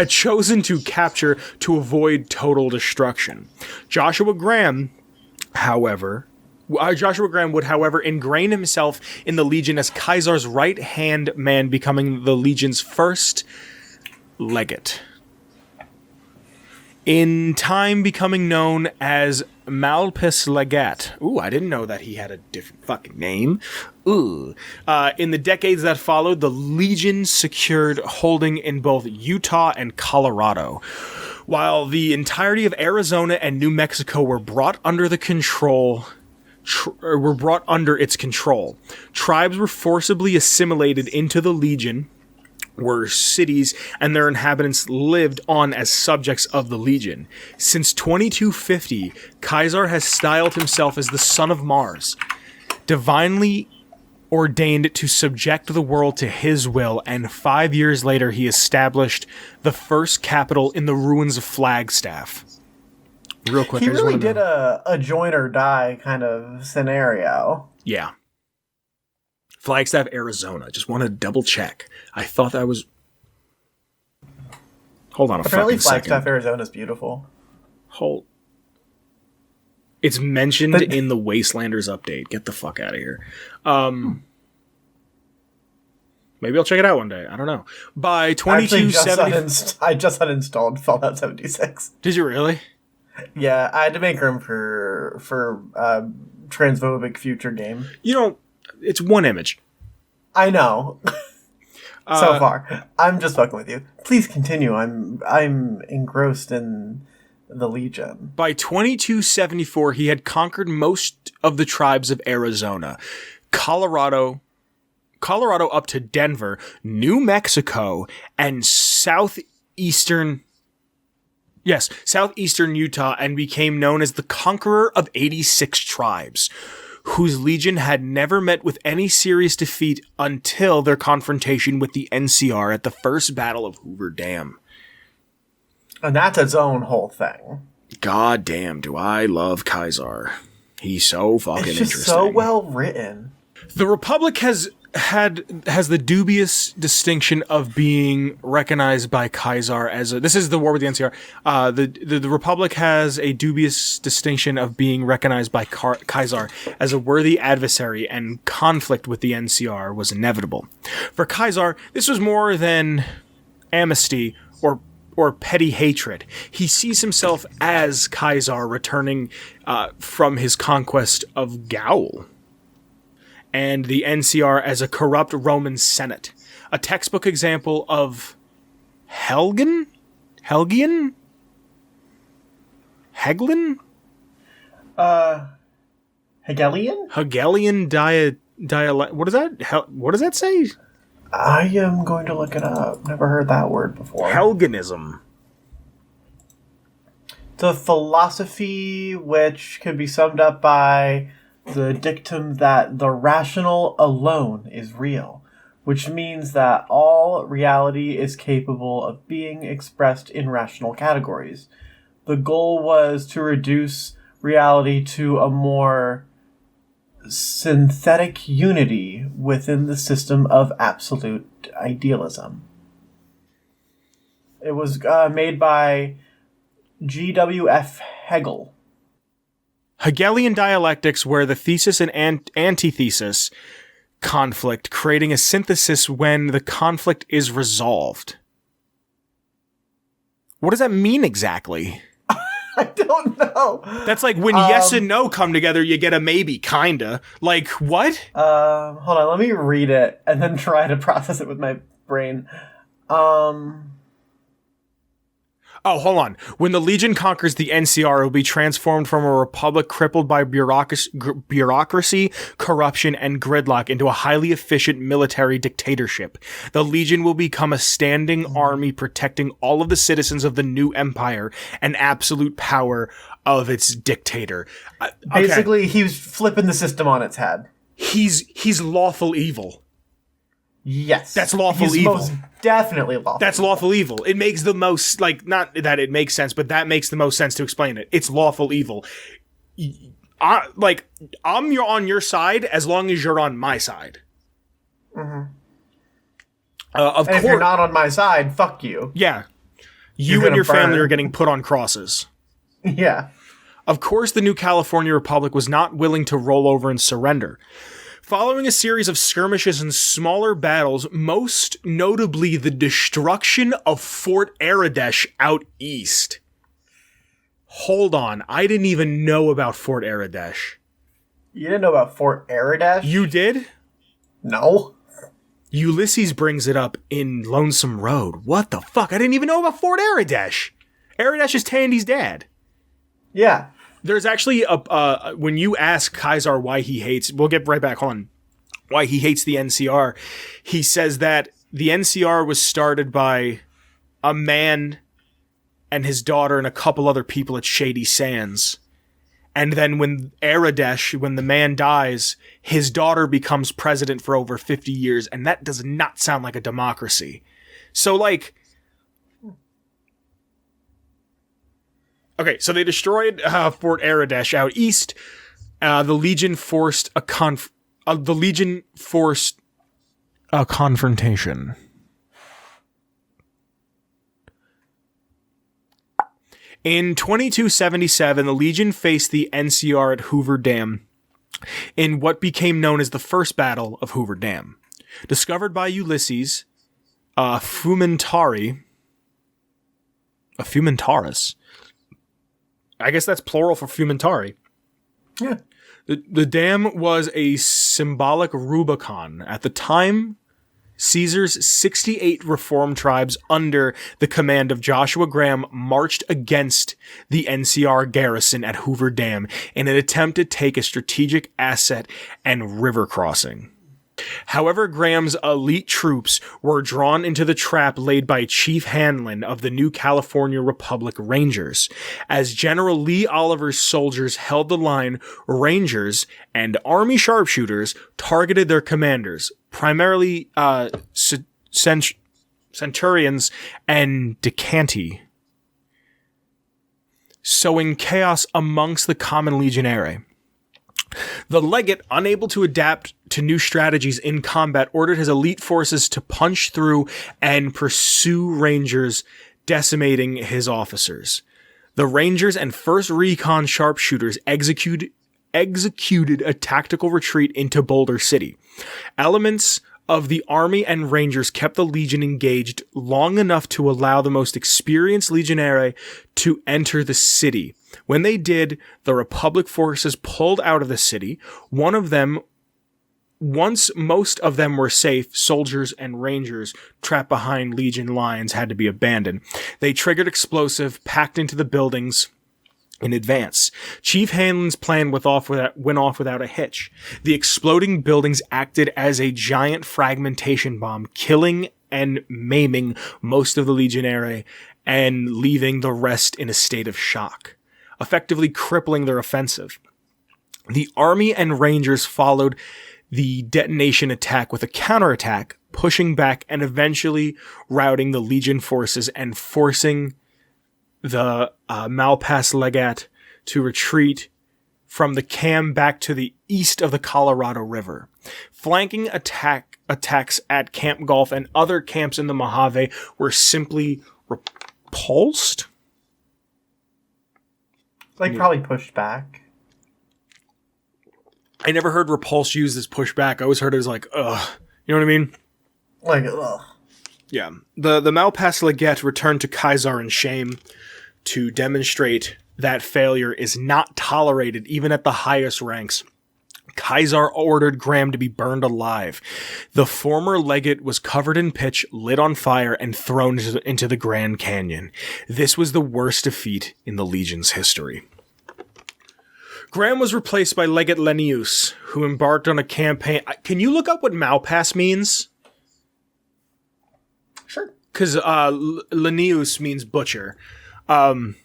chosen to capture to avoid total destruction. Joshua Graham would, however, ingrain himself in the Legion as Caesar's right-hand man, becoming the Legion's first legate. In time becoming known as Malpus Legat. Ooh, I didn't know that he had a different fucking name. Ooh. In the decades that followed, the Legion secured holding in both Utah and Colorado, while the entirety of Arizona and New Mexico were brought under its control. Tribes were forcibly assimilated into the Legion, were cities, and their inhabitants lived on as subjects of the Legion. Since 2250, Caesar has styled himself as the son of Mars, divinely ordained to subject the world to his will, and 5 years later he established the first capital in the ruins of Flagstaff. Real quick, he really did a join or die kind of scenario. Yeah. Flagstaff, Arizona. Just want to double check. I thought that was... Hold on a Apparently fucking second. Flagstaff, Arizona is beautiful. It's mentioned in the Wastelanders update. Get the fuck out of here. Maybe I'll check it out one day. I don't know. By Actually, 2270... I just uninstalled Fallout 76. Did you really? Yeah, I had to make room for transphobic future game. It's one image. I know. So far, I'm just fucking with you. Please continue. I'm engrossed in the Legion. By 2274, he had conquered most of the tribes of Arizona, Colorado up to Denver, New Mexico, and southeastern Utah, and became known as the Conqueror of 86 tribes, whose legion had never met with any serious defeat until their confrontation with the NCR at the First Battle of Hoover Dam. And that's its own whole thing. God damn, do I love Kaiser. He's so fucking interesting. It's just so well written. The Republic has the dubious distinction of being recognized by Kaiser as this is the war with the NCR. The Republic has a dubious distinction of being recognized by Kaiser as a worthy adversary, and conflict with the NCR was inevitable. For Kaiser, this was more than amnesty or petty hatred. He sees himself as Kaiser returning from his conquest of Gaul, and the NCR as a corrupt Roman Senate. A textbook example of Hegelian dialect. What is that? What does that say? I am going to look it up. Never heard that word before. Helganism. The philosophy which could be summed up by the dictum that the rational alone is real, which means that all reality is capable of being expressed in rational categories. The goal was to reduce reality to a more synthetic unity within the system of absolute idealism. It was made by G.W.F. Hegel. Hegelian dialectics, where the thesis and antithesis conflict, creating a synthesis when the conflict is resolved. What does that mean exactly? I don't know. That's like when yes and no come together, you get a maybe, kinda. Like, what? Hold on, let me read it and then try to process it with my brain. Oh, hold on. When the Legion conquers the NCR, it will be transformed from a republic crippled by bureaucracy, corruption, and gridlock into a highly efficient military dictatorship. The Legion will become a standing army protecting all of the citizens of the new empire and absolute power of its dictator. Basically, he was flipping the system on its head. He's lawful evil. Yes. That's lawful evil. Most definitely lawful. That's lawful evil. It makes the most, like, not that it makes sense, but that makes the most sense to explain it. It's lawful evil. I'm on your side as long as you're on my side. Mm-hmm. Of course, if you're not on my side, fuck you. Yeah. You and your family are getting put on crosses. Yeah. Of course, the new California Republic was not willing to roll over and surrender. Following a series of skirmishes and smaller battles, most notably the destruction of Fort Aradesh out east. Hold on, I didn't even know about Fort Aradesh. You didn't know about Fort Aradesh? You did? No. Ulysses brings it up in Lonesome Road. What the fuck? I didn't even know about Fort Aradesh. Aradesh is Tandy's dad. Yeah. There's actually when you ask Kaiser why he hates, we'll get right back on why he hates the NCR. He says that the NCR was started by a man and his daughter and a couple other people at Shady Sands. And then when the man dies, his daughter becomes president for over 50 years. And that does not sound like a democracy. So like, okay, so they destroyed Fort Aradesh out east. The Legion forced a confrontation. In 2277, the Legion faced the NCR at Hoover Dam in what became known as the First Battle of Hoover Dam. Discovered by Ulysses, Fumentaris. I guess that's plural for Fumentari. Yeah. The dam was a symbolic Rubicon. At the time, Caesar's 68 reformed tribes under the command of Joshua Graham marched against the NCR garrison at Hoover Dam in an attempt to take a strategic asset and river crossing. However, Graham's elite troops were drawn into the trap laid by Chief Hanlon of the New California Republic Rangers. As General Lee Oliver's soldiers held the line, Rangers and Army sharpshooters targeted their commanders, primarily Centurions and Decanti, sowing chaos amongst the common legionary. The legate, unable to adapt to new strategies in combat, ordered his elite forces to punch through and pursue Rangers, decimating his officers. The Rangers and 1st Recon sharpshooters executed a tactical retreat into Boulder City. Elements of the Army and Rangers kept the Legion engaged long enough to allow the most experienced legionary to enter the city. When they did, the Republic forces pulled out of the city. Once most of them were safe, soldiers and Rangers trapped behind Legion lines had to be abandoned. They triggered explosive, packed into the buildings in advance. Chief Hanlon's plan went off without a hitch. The exploding buildings acted as a giant fragmentation bomb, killing and maiming most of the legionary and leaving the rest in a state of shock, effectively crippling their offensive. The Army and Rangers followed the detonation attack with a counterattack, pushing back and eventually routing the Legion forces and forcing the Malpass Legate to retreat from the Cam back to the east of the Colorado River. Flanking attacks at Camp Gulf and other camps in the Mojave were simply repulsed. Probably pushed back. I never heard repulse used as pushback. I always heard it as like, ugh. You know what I mean? Ugh. Yeah. The Malpass Legate returned to Caesar in shame to demonstrate that failure is not tolerated even at the highest ranks. Caesar ordered Graham to be burned alive. The former legate was covered in pitch, lit on fire, and thrown into the Grand Canyon. This was the worst defeat in the Legion's history. Graham was replaced by Legate Lennius, who embarked on a campaign. Can you look up what Malpass means? Sure. Because Lennius means butcher. Graham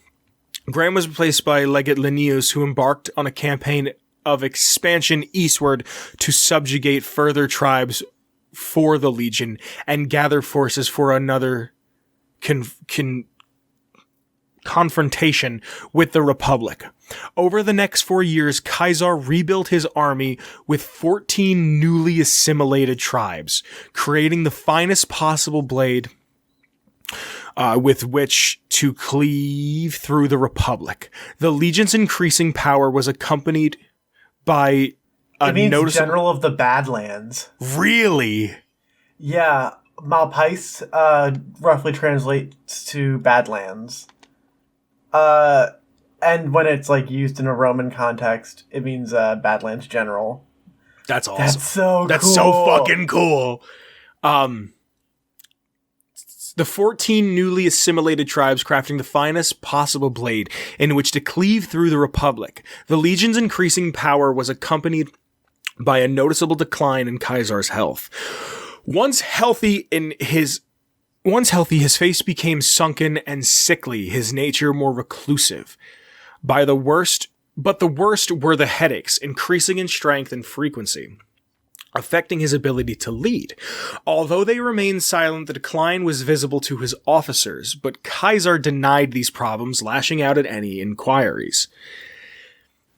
was replaced by Legate Lennius, who embarked on a campaign of expansion eastward to subjugate further tribes for the Legion and gather forces for another confrontation with the Republic. Over the next 4 years, Caesar rebuilt his army with 14 newly assimilated tribes, creating the finest possible blade with which to cleave through the Republic. The Legion's increasing power was accompanied by a noticeable... General of the Badlands. Really? Yeah, Malpais roughly translates to Badlands. And when it's used in a Roman context, it means Badlands General. That's awesome. That's so cool. That's so fucking cool. The 14 newly assimilated tribes crafting the finest possible blade in which to cleave through the Republic. The Legion's increasing power was accompanied by a noticeable decline in Caesar's health. Once healthy, his face became sunken and sickly, his nature more reclusive. But the worst were the headaches, increasing in strength and frequency, affecting his ability to lead. Although they remained silent, the decline was visible to his officers, but Caesar denied these problems, lashing out at any inquiries.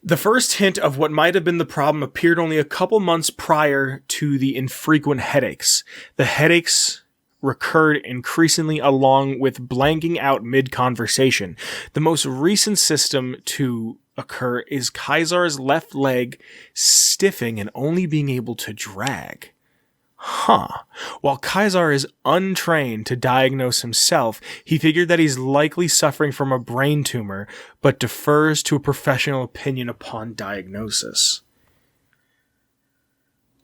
The first hint of what might have been the problem appeared only a couple months prior to the infrequent headaches. The headaches recurred increasingly along with blanking out mid-conversation. The most recent system to occur is Caesar's left leg stiffing and only being able to drag. While Kaisar is untrained to diagnose himself, he figured that he's likely suffering from a brain tumor, but defers to a professional opinion upon diagnosis.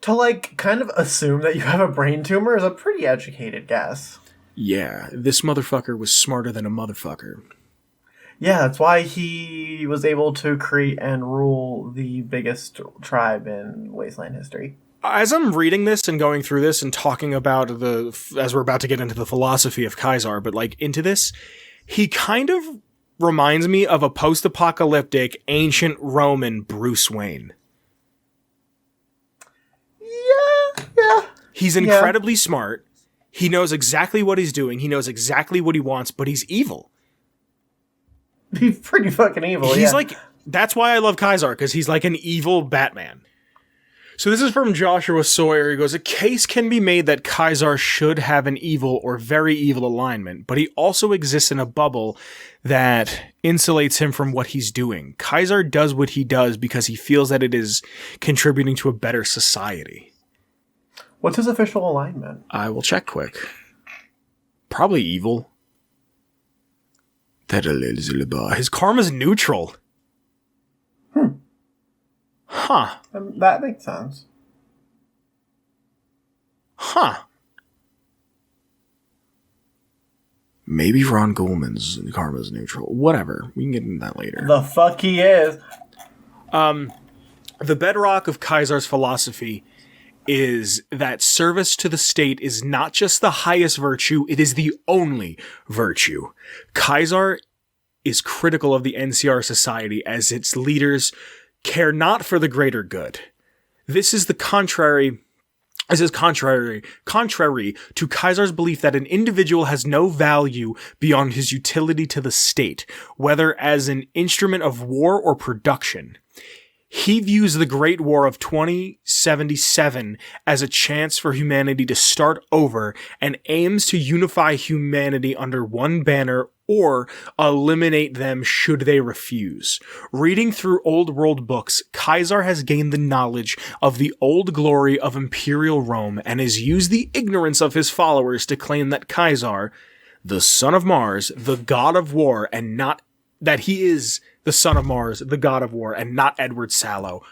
To, like, kind of assume that you have a brain tumor is a pretty educated guess. Yeah, this motherfucker was smarter than a motherfucker. Yeah, that's why he was able to create and rule the biggest tribe in Wasteland history. As I'm reading this and going through this and talking about as we're about to get into the philosophy of Kaisar, but like into this, he kind of reminds me of a post-apocalyptic ancient Roman Bruce Wayne. Yeah. He's incredibly smart. He knows exactly what he's doing. He knows exactly what he wants, but he's evil. He's pretty fucking evil. He's like, that's why I love Kaisar, because he's like an evil Batman. So this is from Joshua Sawyer. He goes, a case can be made that Kaisar should have an evil or very evil alignment, but he also exists in a bubble that insulates him from what he's doing. Kaisar does what he does because he feels that it is contributing to a better society. What's his official alignment? I will check quick. Probably evil. His karma's neutral. Huh. That makes sense. Huh. Maybe Ron Goldman's karma's neutral. Whatever. We can get into that later. The fuck he is. The bedrock of Kaisar's philosophy is that service to the state is not just the highest virtue, it is the only virtue. Kaisar is critical of the NCR society as its leaders care not for the greater good. This is contrary to Kaisar's belief that an individual has no value beyond his utility to the state, whether as an instrument of war or production. He views the Great War of 2077 as a chance for humanity to start over and aims to unify humanity under one banner or eliminate them should they refuse. Reading through old world books, Kaisar has gained the knowledge of the old glory of Imperial Rome and has used the ignorance of his followers to claim that Kaisar, the son of Mars, the god of war, and not that he is the son of Mars, the god of war, and not Edward Sallow,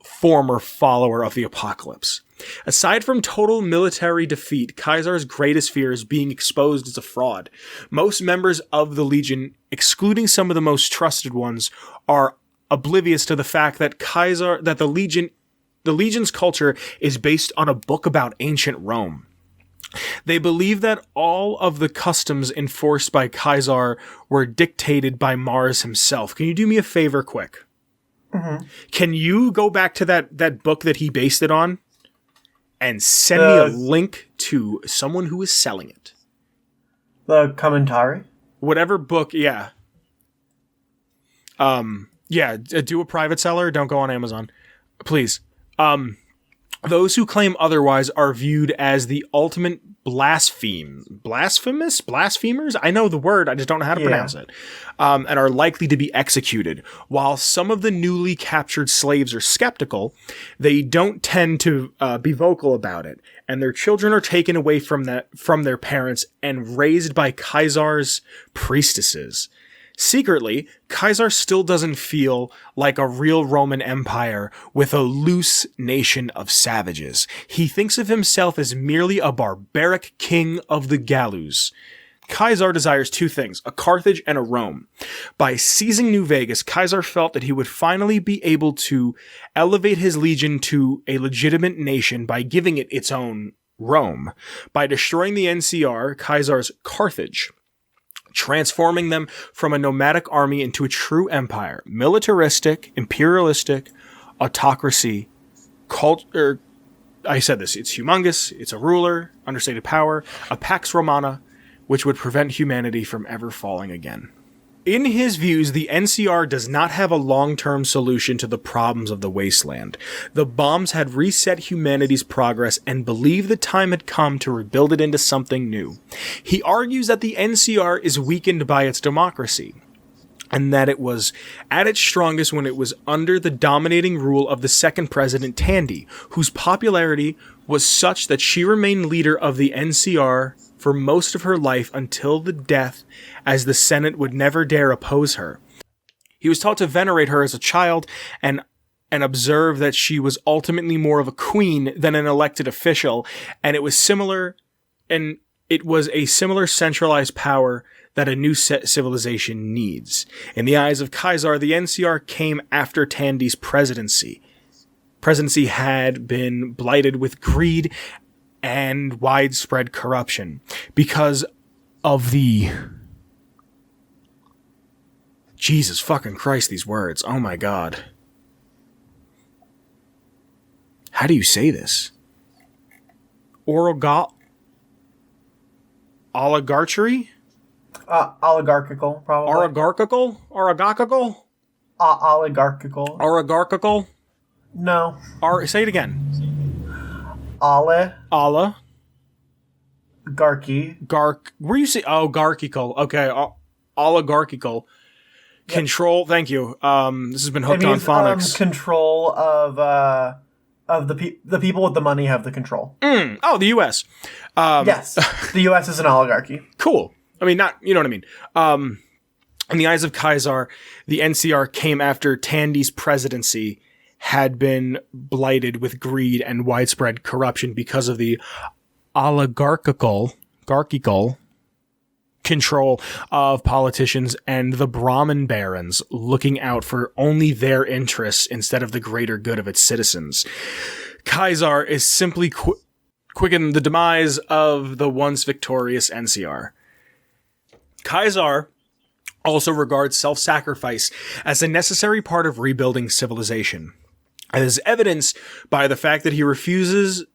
former follower of the apocalypse. Aside from total military defeat, Kaisar's greatest fear is being exposed as a fraud. Most members of the Legion, excluding some of the most trusted ones, are oblivious to the fact that the Legion's culture is based on a book about ancient Rome. They believe that all of the customs enforced by Kaisar were dictated by Mars himself. Can you do me a favor quick? Mm-hmm. Can you go back to that book that he based it on and send me a link to someone who is selling it? The commentary? Whatever book, yeah. Do a private seller. Don't go on Amazon. Please. Those who claim otherwise are viewed as the ultimate blasphemers? I know the word, I just don't know how to pronounce it. And are likely to be executed. While some of the newly captured slaves are skeptical, they don't tend to be vocal about it. And their children are taken away from their parents and raised by Kaisar's priestesses. Secretly, Kaisar still doesn't feel like a real Roman Empire with a loose nation of savages. He thinks of himself as merely a barbaric king of the Galus. Kaisar desires two things, a Carthage and a Rome. By seizing New Vegas, Kaisar felt that he would finally be able to elevate his legion to a legitimate nation by giving it its own Rome. By destroying the NCR, Kaisar's Carthage, transforming them from a nomadic army into a true empire, militaristic, imperialistic, autocracy, culture. I said this, it's humongous, it's a ruler, understated power, a Pax Romana, which would prevent humanity from ever falling again. In his views, the NCR does not have a long-term solution to the problems of the wasteland. The bombs had reset humanity's progress and believed the time had come to rebuild it into something new. He argues that the NCR is weakened by its democracy. and that it was at its strongest when it was under the dominating rule of the second president, Tandy, whose popularity was such that she remained leader of the NCR for most of her life until the death, as the Senate would never dare oppose her. He was taught to venerate her as a child and observe that she was ultimately more of a queen than an elected official, and it was a similar centralized power that a new civilization needs. In the eyes of Kaiser, the NCR came after Tandy's presidency. Presidency had been blighted with greed and widespread corruption because of the... Jesus fucking Christ, these words. Oh my God. How do you say this? Oligarchy? Oligarchical, probably. Oligarchical? Oligarchical. Oligarchical? No. Say it again. Garky. Where you say? Oh, garchical. Okay. Oligarchical. Yep. Control. Thank you. This has been Hooked on Phonics. Control of the people with the money have the control. Oh, the U.S. Yes, the U.S. is an oligarchy. Cool. I mean, not, you know what I mean. In the eyes of Kaiser, the NCR came after Tandy's presidency had been blighted with greed and widespread corruption because of the oligarchical control of politicians and the Brahmin barons looking out for only their interests instead of the greater good of its citizens. Kaiser is simply quickened the demise of the once victorious NCR. Kaiser also regards self-sacrifice as a necessary part of rebuilding civilization, as evidenced by the fact that he refuses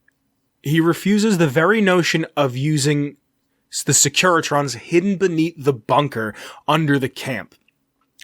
the very notion of using the Securitrons hidden beneath the bunker under the camp.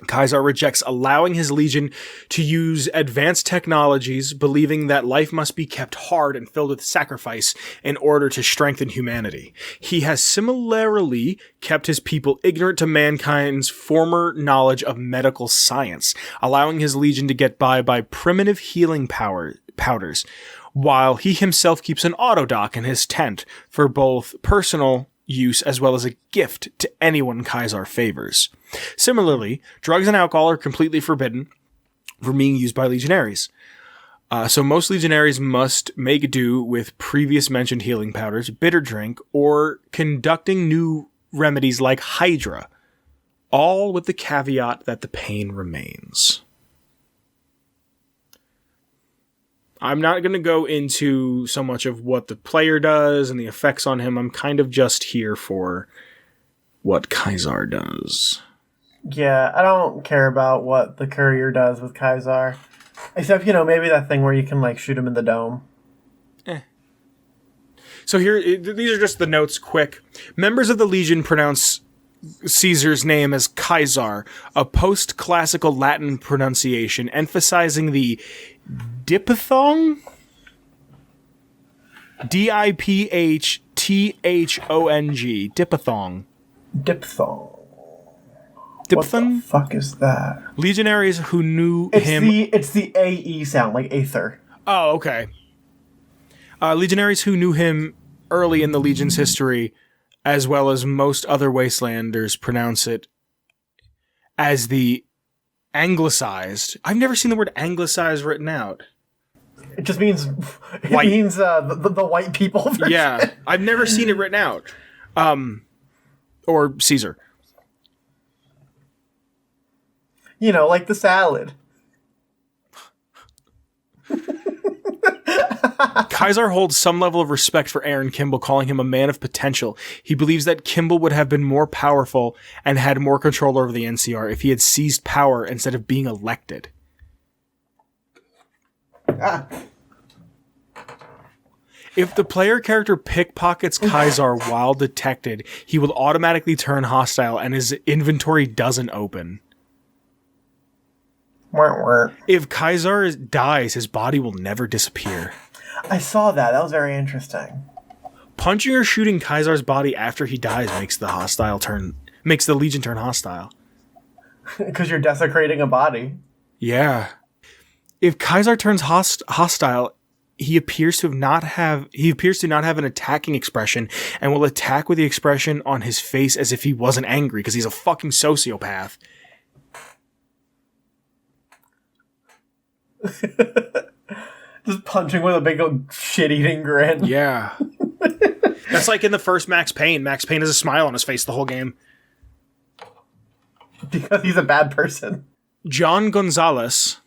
Kaiser rejects allowing his legion to use advanced technologies, believing that life must be kept hard and filled with sacrifice in order to strengthen humanity. He has similarly kept his people ignorant to mankind's former knowledge of medical science, allowing his legion to get by primitive healing powders, while he himself keeps an autodoc in his tent for both personal use as well as a gift to anyone Kaiser favors. Similarly, drugs and alcohol are completely forbidden from being used by legionaries. So most legionaries must make do with previous mentioned healing powders, bitter drink, or conducting new remedies like Hydra, all with the caveat that the pain remains. I'm not going to go into so much of what the player does and the effects on him. I'm kind of just here for what Kaiser does. Yeah, I don't care about what the courier does with Kaiser. Except, maybe that thing where you can, shoot him in the dome. So here, these are just the notes quick. Members of the Legion pronounce Caesar's name as Kaiser, a post-classical Latin pronunciation emphasizing the diphthong? D-I-P-H-T-H-O-N-G. Diphthong. Diphthong. Diphthong? What the fuck is that? Legionaries who knew him... It's the A-E sound, like Aether. Oh, okay. Legionaries who knew him early in the Legion's history, as well as most other Wastelanders, pronounce it as the anglicized. I've never seen the word anglicized written out. It just means white. It means the white people version. Yeah, I've never seen it written out. Or Caesar. Like the salad. Kaiser holds some level of respect for Aaron Kimball, calling him a man of potential. He believes that Kimball would have been more powerful and had more control over the NCR if he had seized power instead of being elected. If the player character pickpockets Kaiser while detected, he will automatically turn hostile and his inventory doesn't open. If Kaiser dies, his body will never disappear. I saw that. That was very interesting. Punching or shooting Kaiser's body after he dies makes the Legion turn hostile. Because you're desecrating a body. Yeah. If Kaisar turns hostile, he appears to not have an attacking expression and will attack with the expression on his face as if he wasn't angry because he's a fucking sociopath. Just punching with a big old shit-eating grin. Yeah. That's like in the first Max Payne. Max Payne has a smile on his face the whole game. Because he's a bad person. John Gonzalez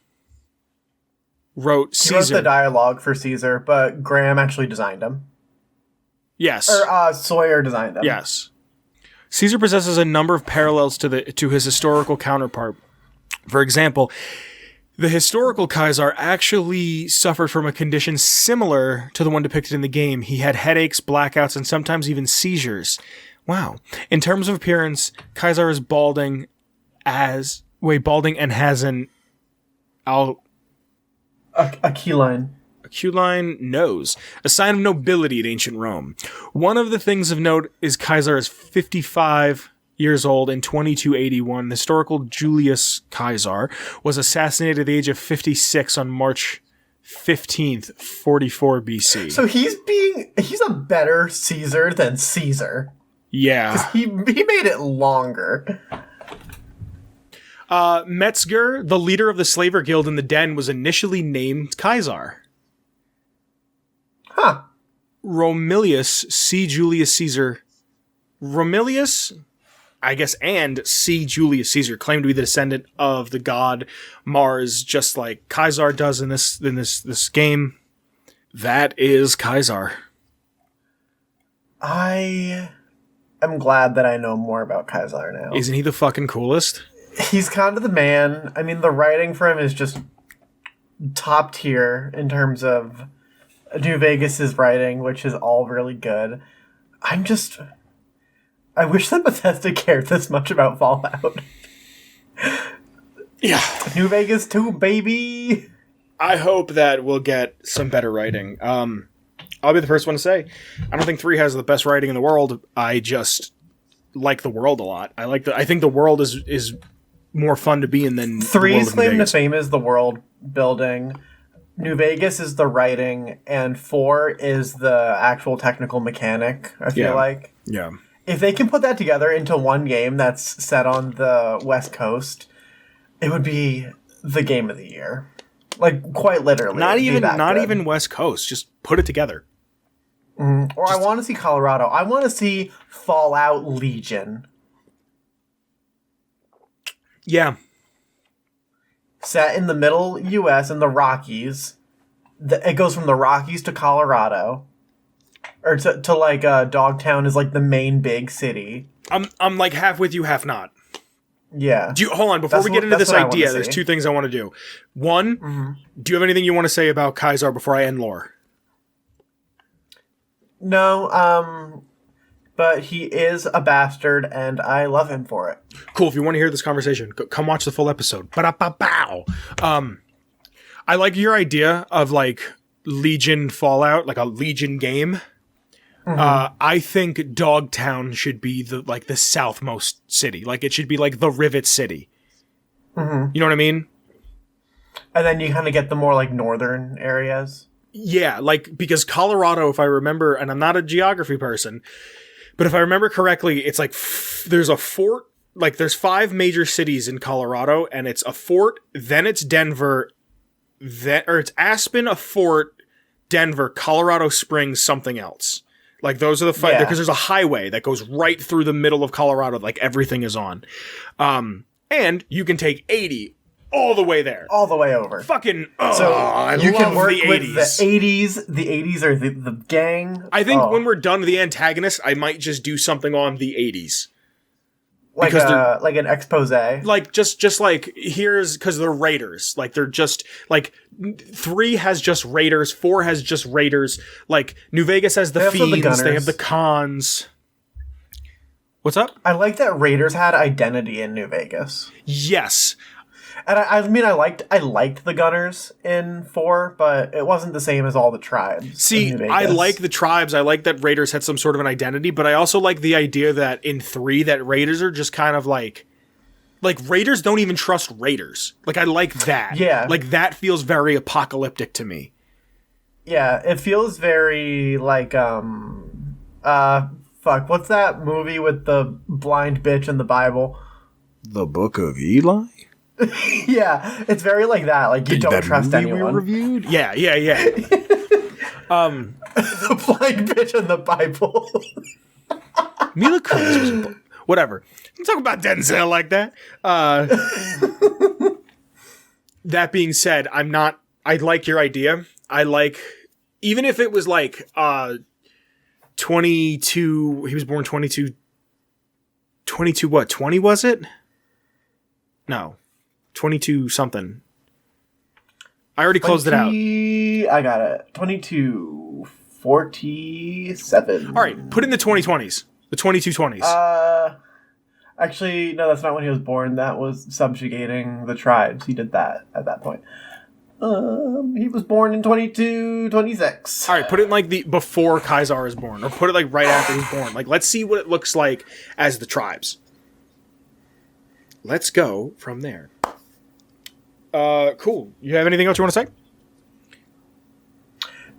wrote Caesar. He wrote the dialogue for Caesar, but Graham actually designed him. Yes. Or Sawyer designed him. Yes. Caesar possesses a number of parallels to his historical counterpart. For example, the historical Kaisar actually suffered from a condition similar to the one depicted in the game. He had headaches, blackouts, and sometimes even seizures. Wow. In terms of appearance, Kaisar is balding and has an aquiline nose, a sign of nobility in ancient Rome. One of the things of note is Kaisar is 55 years old in 2281. The historical Julius Caesar was assassinated at the age of 56 on March 15th, 44 BC. So he's a better Caesar than Caesar. Yeah. He made it longer. Metzger, the leader of the Slaver Guild in the Den, was initially named Caesar. Huh. Romilius C. Julius Caesar. Romilius, I guess, and C. Julius Caesar claimed to be the descendant of the god Mars, just like Caesar does in this game. That is Caesar. I am glad that I know more about Caesar now. Isn't he the fucking coolest? He's kind of the man. I mean, the writing for him is just top tier in terms of New Vegas's writing, which is all really good. I wish that Bethesda cared this much about Fallout. Yeah. New Vegas 2, baby! I hope that we'll get some better writing. I'll be the first one to say, I don't think 3 has the best writing in the world. I just like the world a lot. I think the world is more fun to be in than 3's claim to fame is the world building. New Vegas is the writing, and 4 is the actual technical mechanic, I feel like. Yeah. If they can put that together into one game that's set on the West Coast, it would be the game of the year. Like, quite literally. Not even West Coast. Just put it together. Or I want to see Colorado. I want to see Fallout Legion. Yeah. Set in the middle U.S. in the Rockies. It goes from the Rockies to Colorado. Or to like, Dogtown is like the main big city. I'm like half with you, half not. Yeah. Hold on, before we get into this idea, there's 2 things I want to do. One, do you have anything you want to say about Caesar before I end lore? No, but he is a bastard, and I love him for it. Cool, if you want to hear this conversation, come watch the full episode. Ba-da-ba-bow! I like your idea of, like, Legion Fallout, like a Legion game. I think Dogtown should be the southmost city. Like, it should be like the Rivet City. You know what I mean? And then you kind of get the more like northern areas. Yeah, like, because Colorado, if I remember, and I'm not a geography person, but if I remember correctly, it's like there's a fort, like there's 5 major cities in Colorado, and it's a fort, then it's Denver, or it's Aspen, a fort, Denver, Colorado Springs, something else. Like, those are the 5, because there's a highway that goes right through the middle of Colorado, like everything is on. And you can take 80 all the way there. All the way over. Fucking, you can work with the 80s. The 80s are the gang. I think when we're done with the antagonist, I might just do something on the 80s. Like an expose. Like, just like, here's, because they're raiders. Like, they're just, like, 3 has just raiders, 4 has just raiders. Like, New Vegas has the fiends, they have the cons. What's up? I like that raiders had identity in New Vegas. Yes. And I mean, I liked the Gunners in 4, but it wasn't the same as all the tribes. See, I like the tribes. I like that Raiders had some sort of an identity, but I also like the idea that in 3, that Raiders are just kind of like Like, raiders don't even trust raiders. Like, I like that. Yeah. Like, that feels very apocalyptic to me. Yeah, it feels very like fuck, what's that movie with the blind bitch in the Bible? The Book of Eli? Yeah, it's very like that. Like, you don't trust anyone. We reviewed? Yeah. The blind bitch in the Bible. Mila Kunis was whatever. Don't talk about Denzel like that. That being said, I like your idea. I like, even if it was like 22, he was born 22 what? 20 was it? No. 22 something. I already closed it out. I got it. 2247. All right, put in the 2020s. The 2220s. Actually, no, that's not when he was born. That was subjugating the tribes. He did that at that point. He was born in 2226. All right, put it in like the before Kaisar is born, or put it like right after he's born. Like, let's see what it looks like as the tribes. Let's go from there. Cool. You have anything else you want to say?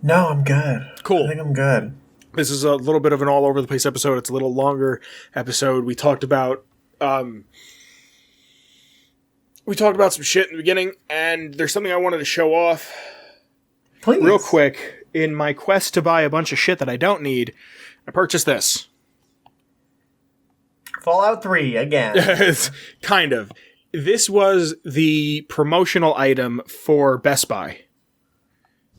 No, I'm good. Cool. I think I'm good. This is a little bit of an all over the place episode. It's a little longer episode. We talked about some shit in the beginning, and there's something I wanted to show off. Please. Real quick. In my quest to buy a bunch of shit that I don't need, I purchased this. Fallout 3 again. Kind of. This was the promotional item for Best Buy.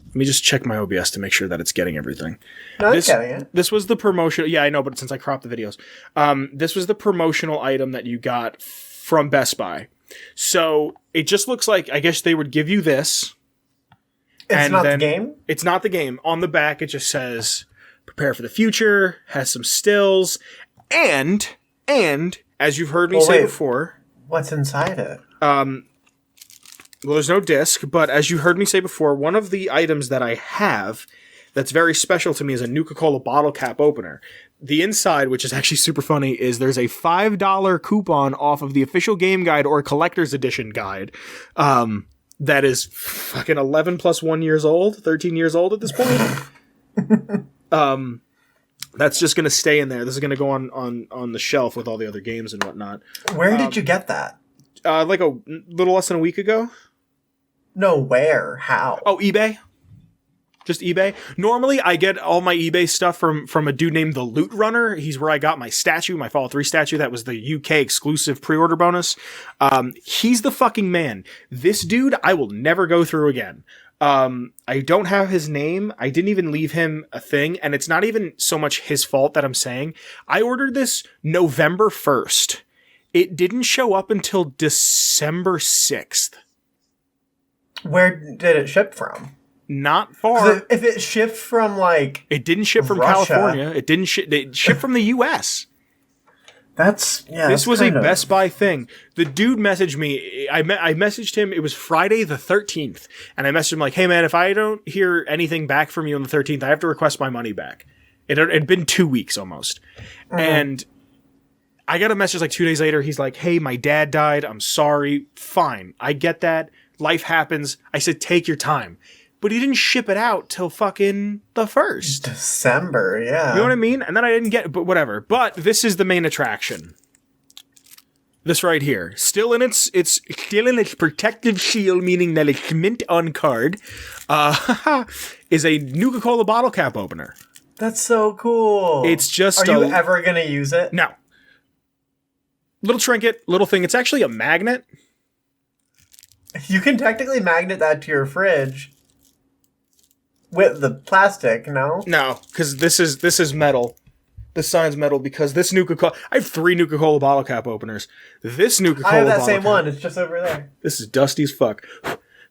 Let me just check my OBS to make sure that it's getting everything. No, it's getting it. This was the promotion. Yeah, I know, but since I cropped the videos. This was the promotional item that you got from Best Buy. So it just looks like, I guess they would give you this. It's not the game? It's not the game. On the back, it just says, prepare for the future, has some stills, and as you've heard me say before... What's inside it? Well, there's no disc, but as you heard me say before, one of the items that I have that's very special to me is a Nuka-Cola bottle cap opener. The inside, which is actually super funny, is there's a $5 coupon off of the official game guide or collector's edition guide. That is fucking 11 plus 1 years old, 13 years old at this point. That's just going to stay in there. This is going to go on the shelf with all the other games and whatnot. Where did you get that? Like a little less than a week ago. No, where? How? Oh, eBay. Just eBay. Normally, I get all my eBay stuff from a dude named The Loot Runner. He's where I got my statue, my Fallout 3 statue. That was the UK exclusive pre-order bonus. He's the fucking man. This dude, I will never go through again. I don't have his name. I didn't even leave him a thing. And it's not even so much his fault that I'm saying. I ordered this November 1st. It didn't show up until December 6th. Where did it ship from? Not far. If it shipped from like... It didn't ship from Russia. California. It didn't ship... It shipped from the US. This was a Best Buy thing. The dude messaged me. I messaged him. It was Friday the 13th. And I messaged him like, hey man, if I don't hear anything back from you on the 13th, I have to request my money back. It had been 2 weeks almost. Mm-hmm. And I got a message like 2 days later. He's like, hey, my dad died. I'm sorry. Fine. I get that. Life happens. I said, take your time. But he didn't ship it out till fucking the 1st. December, yeah. You know what I mean? And then I didn't get it, but whatever. But this is the main attraction. This right here. Still in its protective shield, meaning that it's mint on card, is a Nuka-Cola bottle cap opener. That's so cool. It's just... Are you ever going to use it? No. Little trinket, little thing. It's actually a magnet. You can technically magnet that to your fridge. With the plastic, no? No, because this is metal. This sign's metal because this Nuka-Cola... I have 3 Nuka-Cola bottle cap openers. This Nuka-Cola I have that bottle same cap, one. It's just over there. This is dusty as fuck.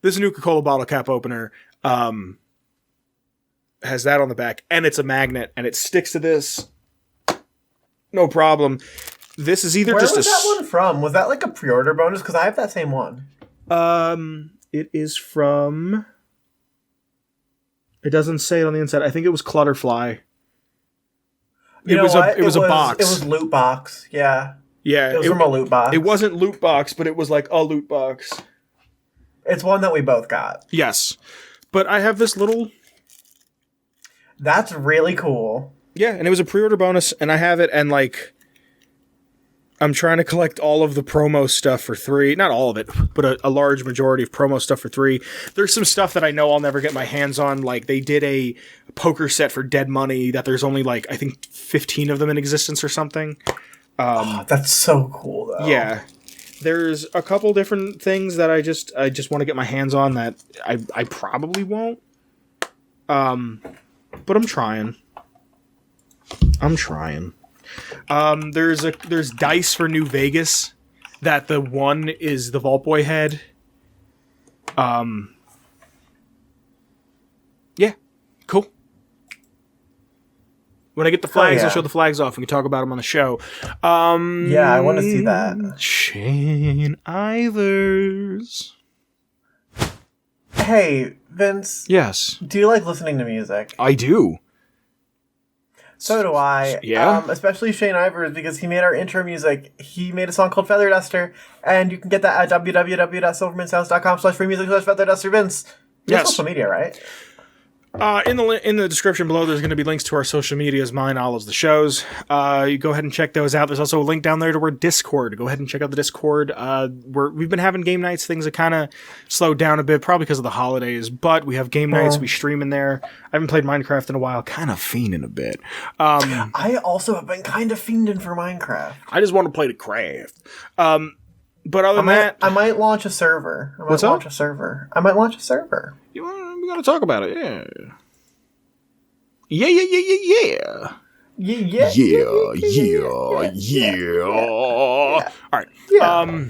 This Nuka-Cola bottle cap opener has that on the back, and it's a magnet, and it sticks to this. No problem. This is either Where just was that one from? Was that like a pre-order bonus? Because I have that same one. It is from... It doesn't say it on the inside. I think it was Clutterfly. It was a box. It was Loot Box, yeah. Yeah. It was from a loot box. It wasn't loot box, but it was like a loot box. It's one that we both got. Yes. But I have this little... That's really cool. Yeah, and it was a pre-order bonus, and I have it, and, like... I'm trying to collect all of the promo stuff for $3. Not all of it, but a large majority of promo stuff for $3. There's some stuff that I know I'll never get my hands on. Like, they did a poker set for Dead Money that there's only, like, I think 15 of them in existence or something. That's so cool, though. Yeah. There's a couple different things that I just want to get my hands on that I probably won't. But I'm trying. There's dice for New Vegas that the one is the Vault Boy head. Yeah, cool. When I get the flags, I'll show the flags off. We can talk about them on the show. Yeah, I want to see that. Shane Ivers. Hey, Vince. Yes. Do you like listening to music? I do. So do I. Yeah. Especially Shane Ivers, because he made our intro music. He made a song called Feather Duster, and you can get that at www.silvermansounds.com/free music/Feather Duster. Vince, yes. Social media, right? In the description below, there's going to be links to our social medias, mine, Olive's, the show's. You go ahead and check those out. There's also a link down there to our Discord. Go ahead and check out the Discord. We've been having game nights. Things have kind of slowed down a bit, probably because of the holidays, but we have game nights. We stream in there. I haven't played Minecraft in a while. Kind of fiending a bit. I also have been kind of fiending for Minecraft. I just want to play the craft. But other than that... I might launch a server. I might launch a server. We gotta talk about it, yeah. Yeah. Alright. Yeah.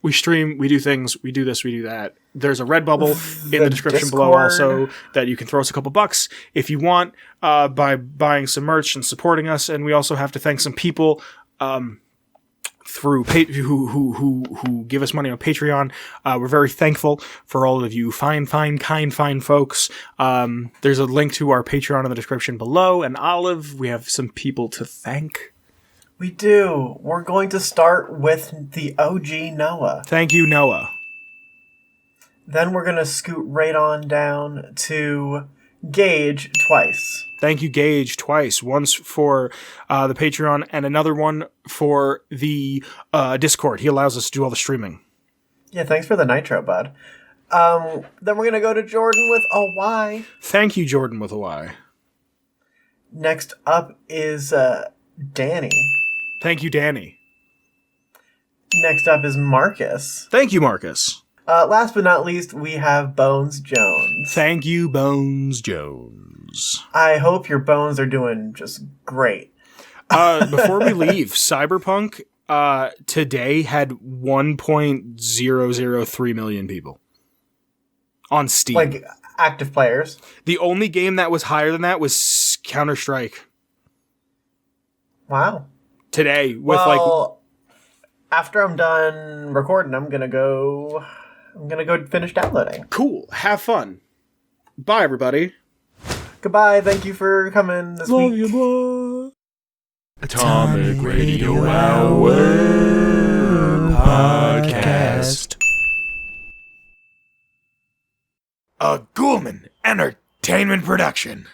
We stream, we do things, we do this, we do that. There's a Redbubble in the description below also that you can throw us a couple bucks if you want by buying some merch and supporting us. And we also have to thank some people through who give us money on Patreon. We're very thankful for all of you fine folks. There's a link to our Patreon in the description below. And Olive, we have some people to thank. We do. We're going to start with the OG Noah. Thank you, Noah. Then we're going to scoot right on down to Gage twice. Thank you, Gage, twice. Once for the Patreon and another one for the Discord. He allows us to do all the streaming. Yeah, thanks for the nitro, bud. Then we're going to go to Jordan with a Y. Thank you, Jordan with a Y. Next up is Danny. Thank you, Danny. Next up is Marcus. Thank you, Marcus. Last but not least, we have Bones Jones. Thank you, Bones Jones. I hope your bones are doing just great. Before we leave, Cyberpunk today had 1.003 million people on Steam. Like, active players. The only game that was higher than that was Counter-Strike. Wow. Today, with after I'm done recording, I'm gonna go finish downloading. Cool. Have fun. Bye, everybody. Goodbye. Thank you for coming this Love week. you, boy. Atomic Radio Hour Podcast. A Ghoulman Entertainment Production.